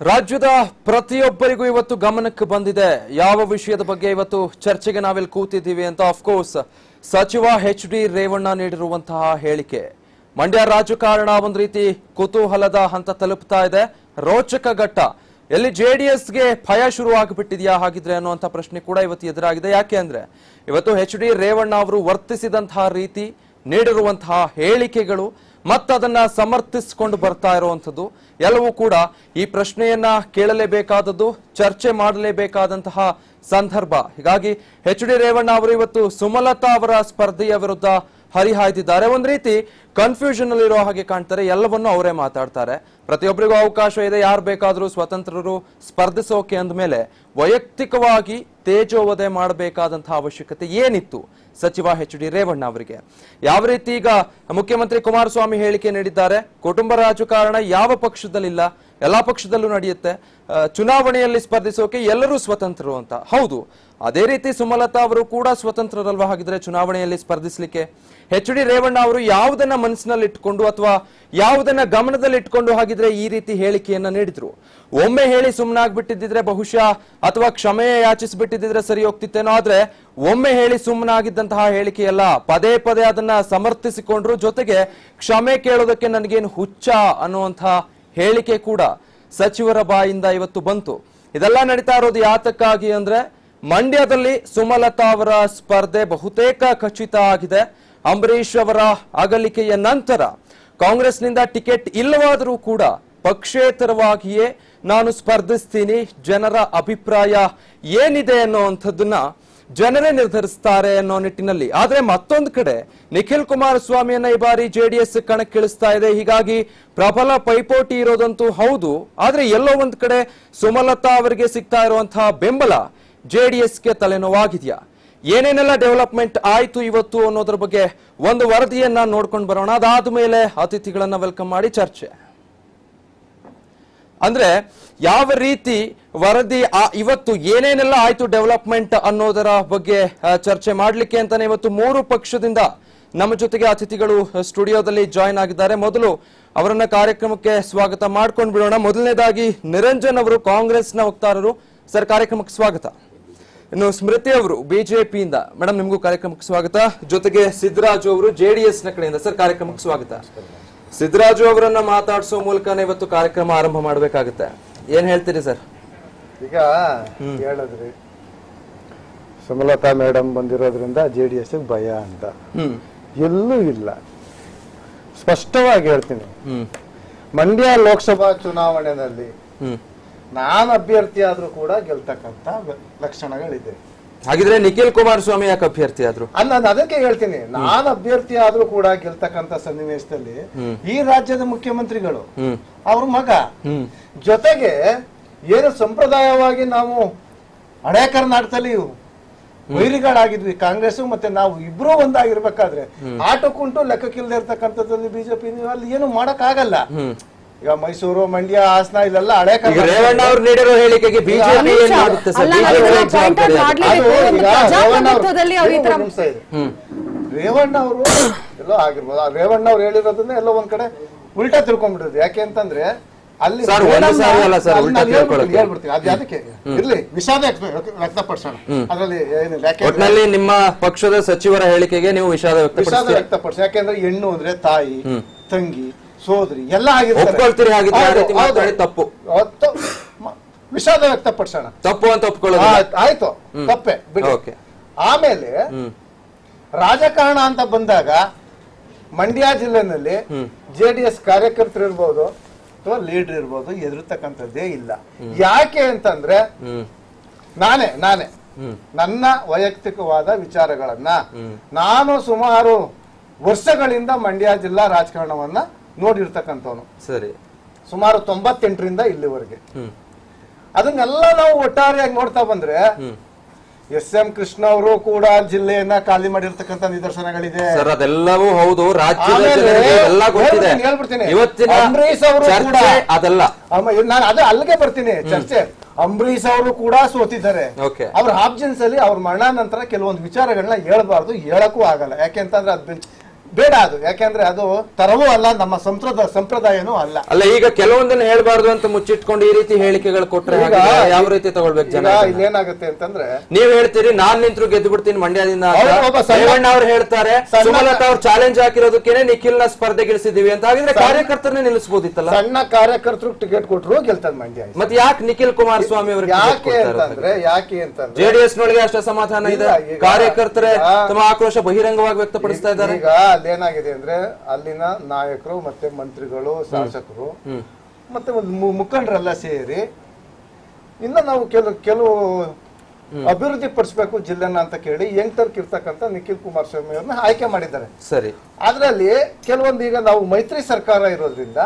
ರಾಜ್ಯದ ಪ್ರತಿಯೊಬ್ಬರಿಗೂ ಇವತ್ತು ಗಮನಕ್ಕೆ ಬಂದಿದೆ ಯಾವ ವಿಷಯದ ಬಗ್ಗೆ ಇವತ್ತು ಚರ್ಚೆಗೆ ನಾವೆಲ್ಲಿ ಕೂತಿದ್ದೀವಿ ಅಂತ. ಆಫ್ ಕೋರ್ಸ್ ಸಚಿವ ಎಚ್.ಡಿ. ರೇವಣ್ಣ ನೀಡಿರುವಂತಹ ಹೇಳಿಕೆ ಮಂಡ್ಯ ರಾಜಕಾರಣ ಒಂದು ರೀತಿ ಕುತೂಹಲದ ಹಂತ ತಲುಪ್ತಾ ಇದೆ. ರೋಚಕ ಘಟ್ಟ ಎಲ್ಲಿ ಜೆಡಿಎಸ್ಗೆ ಭಯ ಶುರು ಆಗಿಬಿಟ್ಟಿದೆಯಾ ಹಾಗಿದ್ರೆ ಅನ್ನುವಂಥ ಪ್ರಶ್ನೆ ಕೂಡ ಇವತ್ತು ಎದುರಾಗಿದೆ. ಯಾಕೆ ಅಂದ್ರೆ ಇವತ್ತು ಎಚ್.ಡಿ. ರೇವಣ್ಣ ಅವರು ವರ್ತಿಸಿದಂತಹ ರೀತಿ, ನೀಡಿರುವಂತಹ ಹೇಳಿಕೆಗಳು ಮತ್ತದನ್ನ ಸಮರ್ಥಿಸಿಕೊಂಡು ಬರ್ತಾ ಇರುವಂಥದ್ದು ಎಲ್ಲವೂ ಕೂಡ ಈ ಪ್ರಶ್ನೆಯನ್ನ ಕೇಳಲೇಬೇಕಾದದ್ದು, ಚರ್ಚೆ ಮಾಡಲೇಬೇಕಾದಂತಹ ಸಂದರ್ಭ. ಹೀಗಾಗಿ ಎಚ್.ಡಿ. ರೇವಣ್ಣ ಅವರು ಇವತ್ತು ಸುಮಲತಾ ಅವರ ಸ್ಪರ್ಧೆಯ ವಿರುದ್ಧ ಹರಿಹಾಯ್ದಿದ್ದಾರೆ. ಒಂದ್ ರೀತಿ ಕನ್ಫ್ಯೂಷನ್ ಅಲ್ಲಿ ಇರೋ ಹಾಗೆ ಕಾಣ್ತಾರೆ. ಎಲ್ಲವನ್ನೂ ಅವರೇ ಮಾತಾಡ್ತಾರೆ. ಪ್ರತಿಯೊಬ್ಬರಿಗೂ ಅವಕಾಶ ಇದೆ, ಯಾರು ಬೇಕಾದರೂ ಸ್ವತಂತ್ರರು ಸ್ಪರ್ಧಿಸೋಕೆ ಅಂದಮೇಲೆ ವೈಯಕ್ತಿಕವಾಗಿ ತೇಜೋವಧೆ ಮಾಡಬೇಕಾದಂತಹ ಅವಶ್ಯಕತೆ ಏನಿತ್ತು ಸಚಿವ ಎಚ್.ಡಿ. ರೇವಣ್ಣ ಅವರಿಗೆ? ಯಾವ ರೀತಿ ಈಗ ಮುಖ್ಯಮಂತ್ರಿ ಕುಮಾರಸ್ವಾಮಿ ಹೇಳಿಕೆ ನೀಡಿದ್ದಾರೆ, ಕುಟುಂಬ ರಾಜಕಾರಣ ಯಾವ ಪಕ್ಷದಲ್ಲಿಲ್ಲ, ಎಲ್ಲಾ ಪಕ್ಷದಲ್ಲೂ ನಡೆಯುತ್ತೆ, ಚುನಾವಣೆಯಲ್ಲಿ ಸ್ಪರ್ಧಿಸೋಕೆ ಎಲ್ಲರೂ ಸ್ವತಂತ್ರರು ಅಂತ. ಹೌದು, ಅದೇ ರೀತಿ ಸುಮಲತಾ ಅವರು ಕೂಡ ಸ್ವತಂತ್ರರಲ್ವಾ ಹಾಗಿದ್ರೆ ಚುನಾವಣೆಯಲ್ಲಿ ಸ್ಪರ್ಧಿಸಲಿಕ್ಕೆ? ಎಚ್.ಡಿ. ರೇವಣ್ಣ ಅವರು ಯಾವುದನ್ನ ಮನಸ್ಸಿನಲ್ಲಿ ಇಟ್ಕೊಂಡು ಅಥವಾ ಯಾವುದನ್ನ ಗಮನದಲ್ಲಿ ಇಟ್ಕೊಂಡು ಹಾಗಿದ್ರೆ ಈ ರೀತಿ ಹೇಳಿಕೆಯನ್ನ ನೀಡಿದ್ರು? ಒಮ್ಮೆ ಹೇಳಿ ಸುಮ್ಮನಾಗ್ಬಿಟ್ಟಿದ್ರೆ ಬಹುಶಃ ಅಥವಾ ಕ್ಷಮೆ ಯಾಚಿಸ್ಬಿಟ್ಟಿದ್ರೆ ಸರಿ ಹೋಗ್ತಿತ್ತೇನೋ. ಆದ್ರೆ ಒಮ್ಮೆ ಹೇಳಿ ಸುಮ್ಮನಾಗಿದ್ದಂತಹ ಹೇಳಿಕೆಯಲ್ಲ, ಪದೇ ಪದೇ ಅದನ್ನ ಸಮರ್ಥಿಸಿಕೊಂಡ್ರು. ಜೊತೆಗೆ ಕ್ಷಮೆ ಕೇಳೋದಕ್ಕೆ ನನಗೇನು ಹುಚ್ಚ ಅನ್ನುವಂಥ ಹೇಳಿಕೆ ಕೂಡ ಸಚಿವರ ಬಾಯಿಂದ ಇವತ್ತು ಬಂತು. ಇದೆಲ್ಲ ನಡೀತಾ ಇರೋದು ಯಾತಕ್ಕಾಗಿ ಅಂದ್ರೆ ಮಂಡ್ಯದಲ್ಲಿ ಸುಮಲತಾ ಅವರ ಸ್ಪರ್ಧೆ ಬಹುತೇಕ ಖಚಿತ ಆಗಿದೆ. ಅಂಬರೀಶ್ ಅವರ ಅಗಲಿಕೆಯ ನಂತರ ಕಾಂಗ್ರೆಸ್ನಿಂದ ಟಿಕೆಟ್ ಇಲ್ಲವಾದರೂ ಕೂಡ ಪಕ್ಷೇತರವಾಗಿಯೇ ನಾನು ಸ್ಪರ್ಧಿಸ್ತೀನಿ, ಜನರ ಅಭಿಪ್ರಾಯ ಏನಿದೆ ಅನ್ನೋವಂಥದ್ದನ್ನ ಜನರೇ ನಿರ್ಧರಿಸ್ತಾರೆ ಅನ್ನೋ ನಿಟ್ಟಿನಲ್ಲಿ. ಆದ್ರೆ ಮತ್ತೊಂದು ಕಡೆ ನಿಖಿಲ್ ಕುಮಾರಸ್ವಾಮಿಯನ್ನ ಈ ಬಾರಿ ಜೆಡಿಎಸ್ ಕಣಕ್ಕಿಳಿಸ್ತಾ ಇದೆ. ಹೀಗಾಗಿ ಪ್ರಬಲ ಪೈಪೋಟಿ ಇರೋದಂತೂ ಹೌದು. ಆದ್ರೆ ಎಲ್ಲೋ ಒಂದ್ ಕಡೆ ಸುಮಲತಾ ಅವರಿಗೆ ಸಿಗ್ತಾ ಇರುವಂತಹ ಬೆಂಬಲ ಜೆಡಿಎಸ್ಗೆ ತಲೆನೋವಾಗಿದೆಯಾ? ಏನೇನೆಲ್ಲ ಡೆವಲಪ್ಮೆಂಟ್ ಆಯ್ತು ಇವತ್ತು ಅನ್ನೋದ್ರ ಬಗ್ಗೆ ಒಂದು ವರದಿಯನ್ನ ನೋಡ್ಕೊಂಡು ಬರೋಣ. ಅದಾದ ಮೇಲೆ ಅತಿಥಿಗಳನ್ನ ವೆಲ್ಕಮ್ ಮಾಡಿ ಚರ್ಚೆ. ಅಂದ್ರೆ ಯಾವ ರೀತಿ ವರದಿ ಇವತ್ತು ಏನೇನೆಲ್ಲ ಆಯ್ತು ಡೆವಲಪ್ಮೆಂಟ್ ಅನ್ನೋದರ ಬಗ್ಗೆ ಚರ್ಚೆ ಮಾಡ್ಲಿಕ್ಕೆ ಅಂತಾನೆ ಇವತ್ತು ಮೂರು ಪಕ್ಷದಿಂದ ನಮ್ಮ ಜೊತೆಗೆ ಅತಿಥಿಗಳು ಸ್ಟುಡಿಯೋದಲ್ಲಿ ಜಾಯಿನ್ ಆಗಿದ್ದಾರೆ. ಮೊದಲು ಅವರನ್ನ ಕಾರ್ಯಕ್ರಮಕ್ಕೆ ಸ್ವಾಗತ ಮಾಡ್ಕೊಂಡು ಬಿಡೋಣ. ಮೊದಲನೇದಾಗಿ ನಿರಂಜನ್ ಅವರು ಕಾಂಗ್ರೆಸ್ನ ವಕ್ತಾರರು. ಸರ್, ಕಾರ್ಯಕ್ರಮಕ್ಕೆ ಸ್ವಾಗತ. ಇನ್ನು ಸ್ಮೃತಿ ಅವರು ಬಿಜೆಪಿಯಿಂದ, ಮೇಡಮ್ ನಿಮಗೂ ಕಾರ್ಯಕ್ರಮಕ್ಕೆ ಸ್ವಾಗತ. ಜೊತೆಗೆ ಸಿದ್ದರಾಜು ಅವರು ಜೆಡಿಎಸ್ ನ ಕಡೆಯಿಂದ. ಸರ್, ಕಾರ್ಯಕ್ರಮಕ್ಕೆ ಸ್ವಾಗತ. ಸಿದ್ದರಾಜು ಅವರನ್ನ ಮಾತಾಡಿಸೋ ಮೂಲಕನೇ ಇವತ್ತು ಕಾರ್ಯಕ್ರಮ ಆರಂಭ ಮಾಡಬೇಕಾಗುತ್ತೆ. ಏನ್ ಹೇಳ್ತೀರಿ ಸರ್? ಈಗ ಹೇಳಿದ್ರಿ ಸುಮಲತಾ ಮೇಡಮ್ ಬಂದಿರೋದ್ರಿಂದ ಜೆಡಿಎಸ್ ಭಯ ಅಂತ ಎಲ್ಲೂ ಇಲ್ಲ. ಸ್ಪಷ್ಟವಾಗಿ ಹೇಳ್ತೀನಿ, ಮಂಡ್ಯ ಲೋಕಸಭಾ ಚುನಾವಣೆಯಲ್ಲಿ ನಾನು ಅಭ್ಯರ್ಥಿ ಆದ್ರೂ ಕೂಡ ಗೆಲ್ತಕ್ಕಂತ ಲಕ್ಷಣಗಳಿದೆ. ಹಾಗಿದ್ರೆ ನಿಖಿಲ್ ಕುಮಾರಸ್ವಾಮಿ ಯಾಕೆ ಅಭ್ಯರ್ಥಿ ಆದ್ರು? ನಾನು ಅದಕ್ಕೆ ಹೇಳ್ತೀನಿ, ನಾನು ಅಭ್ಯರ್ಥಿ ಆದ್ರೂ ಕೂಡ ಗೆಲ್ತಕ್ಕಂತ ಸನ್ನಿವೇಶದಲ್ಲಿ ಈ ರಾಜ್ಯದ ಮುಖ್ಯಮಂತ್ರಿಗಳು ಅವ್ರ ಮಗ, ಜೊತೆಗೆ ಏನು ಸಂಪ್ರದಾಯವಾಗಿ ನಾವು ಹಳೆ ಕರ್ನಾಟಕದಲ್ಲಿ ವೈರಿಗಳಾಗಿದ್ವಿ ಕಾಂಗ್ರೆಸ್ ಮತ್ತೆ ನಾವು ಇಬ್ರು ಒಂದಾಗಿರ್ಬೇಕಾದ್ರೆ ಆಟಕ್ಕುಂಟು ಲೆಕ್ಕಕ್ಕಿಲ್ದೇ ಇರ್ತಕ್ಕಂಥದ್ದಲ್ಲಿ ಬಿಜೆಪಿ ಅಲ್ಲಿ ಏನು ಮಾಡಕ್ ಆಗಲ್ಲ. ಈಗ ಮೈಸೂರು, ಮಂಡ್ಯ, ಹಾಸನ ಇಲ್ಲೆಲ್ಲ ಹಳೆ ರೇವಣ್ಣ ಅವರು ನೀಡಿರೋ ಹೇಳಿಕೆಗೆ ಬಿಜೆಪಿ ರೇವಣ್ಣ ಅವರು ಎಲ್ಲೋ ಆಗಿರ್ಬೋದು. ರೇವಣ್ಣ ಅವ್ರು ಹೇಳಿರೋದನ್ನ ಎಲ್ಲೋ ಒಂದ್ ಕಡೆ ಉಲ್ಟಾ ತಿಳ್ಕೊಂಡ್ಬಿಟ್ಟಿದ್ರು. ಯಾಕೆ ಅಂತಂದ್ರೆ ಅಲ್ಲಿ ಹೇಳ್ಬಿಡ್ತೀನಿ, ಅದ್ ಅದಕ್ಕೆ ಇರ್ಲಿ ವಿಷಾದ ವ್ಯಕ್ತಪಡಿಸೋಣ. ಅದ್ರಲ್ಲಿ ನಿಮ್ಮ ಪಕ್ಷದ ಸಚಿವರ ಹೇಳಿಕೆಗೆ ನೀವು ವಿಷಾದ ವ್ಯಕ್ತಪಡಿಸಿ. ಯಾಕೆಂದ್ರೆ ಹೆಣ್ಣು ಅಂದ್ರೆ ತಾಯಿ, ತಂಗಿ, ಸೋದರಿ ಎಲ್ಲ ಆಗಿರ್ತಾರೆ. ತಪ್ಪು ವಿಷಾದ ವ್ಯಕ್ತಪಡಿಸೋಣ. ತಪ್ಪು ಅಂತ ಒಪ್ಕೊಳ್ಳೋದು ಆಯ್ತು, ತಪ್ಪೆ ಬಿಡಿ. ಆಮೇಲೆ ರಾಜಕಾರಣ ಅಂತ ಬಂದಾಗ ಮಂಡ್ಯ ಜಿಲ್ಲೆನಲ್ಲಿ ಜೆಡಿಎಸ್ ಕಾರ್ಯಕರ್ತರು ಇರ್ಬೋದು ಅಥವಾ ಲೀಡರ್ ಇರ್ಬೋದು, ಎದುರ್ತಕ್ಕಂಥದ್ದೇ ಇಲ್ಲ. ಯಾಕೆ ಅಂತಂದ್ರೆ ನಾನೇ ನನ್ನ ವೈಯಕ್ತಿಕವಾದ ವಿಚಾರಗಳನ್ನ ನಾನು ಸುಮಾರು ವರ್ಷಗಳಿಂದ ಮಂಡ್ಯ ಜಿಲ್ಲಾ ರಾಜಕಾರಣವನ್ನ ನೋಡಿರ್ತಕ್ಕಂಥವನು. ಸರಿ, ಸುಮಾರು 98ರಿಂದ ಇಲ್ಲಿವರೆಗೆ ಅದನ್ನೆಲ್ಲ ನಾವು ಒಟ್ಟಾರೆಯಾಗಿ ನೋಡ್ತಾ ಬಂದ್ರೆ ಎಸ್.ಎಂ. ಕೃಷ್ಣ ಅವರು ಕೂಡ ಜಿಲ್ಲೆಯನ್ನ ಖಾಲಿ ಮಾಡಿರ್ತಕ್ಕಂಥ ನಿದರ್ಶನಗಳಿದೆ. ಅದೆಲ್ಲವೂ ಹೌದು, ಹೇಳ್ಬಿಡ್ತೀನಿ. ಅಂಬರೀಶ್ ಅವರು ಕೂಡ ಅದಲ್ಲ, ನಾನು ಅದೇ ಅಲ್ಲಿಗೆ ಬರ್ತೀನಿ ಚರ್ಚೆ. ಅಂಬರೀಶ್ ಅವರು ಕೂಡ ಸೋತಿದ್ದಾರೆ. ಅವ್ರ ಆಬ್ಸೆನ್ಸ್ ಅಲ್ಲಿ ಅವ್ರ ಮರಣ ನಂತರ ಕೆಲವೊಂದು ವಿಚಾರಗಳನ್ನ ಹೇಳ್ಬಾರ್ದು, ಹೇಳಕ್ಕೂ ಆಗಲ್ಲ. ಯಾಕೆಂತಂದ್ರೆ ಅದ್ ಬೇಡ ಅದು, ಯಾಕೆಂದ್ರೆ ಅದು ತರವೂ ಅಲ್ಲ, ನಮ್ಮ ಸಂಪ್ರದಾಯನೂ ಅಲ್ಲ. ಅಲ್ಲ, ಈಗ ಕೆಲವೊಂದನ್ನು ಹೇಳ್ಬಾರ್ದು ಅಂತ ಮುಚ್ಚಿಟ್ಕೊಂಡು ಈ ರೀತಿ ಹೇಳಿಕೆಗಳು ಕೊಟ್ರೆ ಯಾವ ರೀತಿ ತಗೊಳ್ಬೇಕು ಜನ? ಇಲ್ಲೇನಾಗುತ್ತೆ ಅಂತಂದ್ರೆ, ನೀವ್ ಹೇಳ್ತೀರಿ ನಾನ್ ನಿಂತ್ರು ಗೆದ್ದು ಬಿಡ್ತೀನಿ ಮಂಡ್ಯದಿಂದ, ರೇವಣ್ಣ ಅವ್ರು ಹೇಳ್ತಾರೆ ಸುಮಲತಾ ಅವ್ರು ಚಾಲೆಂಜ್ ಹಾಕಿರೋದಕ್ಕೇನೆ ನಿಖಿಲ್ ನ ಸ್ಪರ್ಧೆಗಿಳಿಸಿದೀವಿ ಅಂತ. ಹಾಗಿದ್ರೆ ಕಾರ್ಯಕರ್ತರನ್ನೇ ನಿಲ್ಲಿಸಬಹುದಿತ್ತಲ್ಲ? ಸಣ್ಣ ಕಾರ್ಯಕರ್ತರು ಟಿಕೆಟ್ ಕೊಟ್ಟರು ಗೆಲ್ತದ ಮಂಡ್ಯ. ಮತ್ತೆ ಯಾಕೆ ನಿಖಿಲ್ ಕುಮಾರಸ್ವಾಮಿ ಅವ್ರಿಗೆ ಯಾಕೆ ಅಂತಂದ್ರೆ ಜೆಡಿಎಸ್ ನೊಳಗೆ ಅಷ್ಟು ಅಸಮಾಧಾನ ಇದೆ, ಕಾರ್ಯಕರ್ತರೇ ತಮ್ಮ ಆಕ್ರೋಶ ಬಹಿರಂಗವಾಗಿ ವ್ಯಕ್ತಪಡಿಸ್ತಾ ಇದ್ದಾರೆ. ಈಗ ಅಲ್ಲೇನಾಗಿದೆ ಅಂದ್ರೆ ಅಲ್ಲಿನ ನಾಯಕರು ಮತ್ತೆ ಮಂತ್ರಿಗಳು, ಶಾಸಕರು ಮತ್ತೆ ಮುಖಂಡರೆಲ್ಲ ಸೇರಿ ಇನ್ನ ನಾವು ಕೆಲವು ಅಭಿವೃದ್ಧಿ ಪಡಿಸಬೇಕು ಜಿಲ್ಲೆನ ಅಂತ ಕೇಳಿ ಯಂಗ್ಟರ್ಕ್ ಇರ್ತಕ್ಕಂಥ ನಿಖಿಲ್ ಕುಮಾರಸ್ವಾಮಿ ಅವ್ರನ್ನ ಆಯ್ಕೆ ಮಾಡಿದ್ದಾರೆ. ಸರಿ, ಅದ್ರಲ್ಲಿ ಕೆಲವೊಂದು ಈಗ ನಾವು ಮೈತ್ರಿ ಸರ್ಕಾರ ಇರೋದ್ರಿಂದ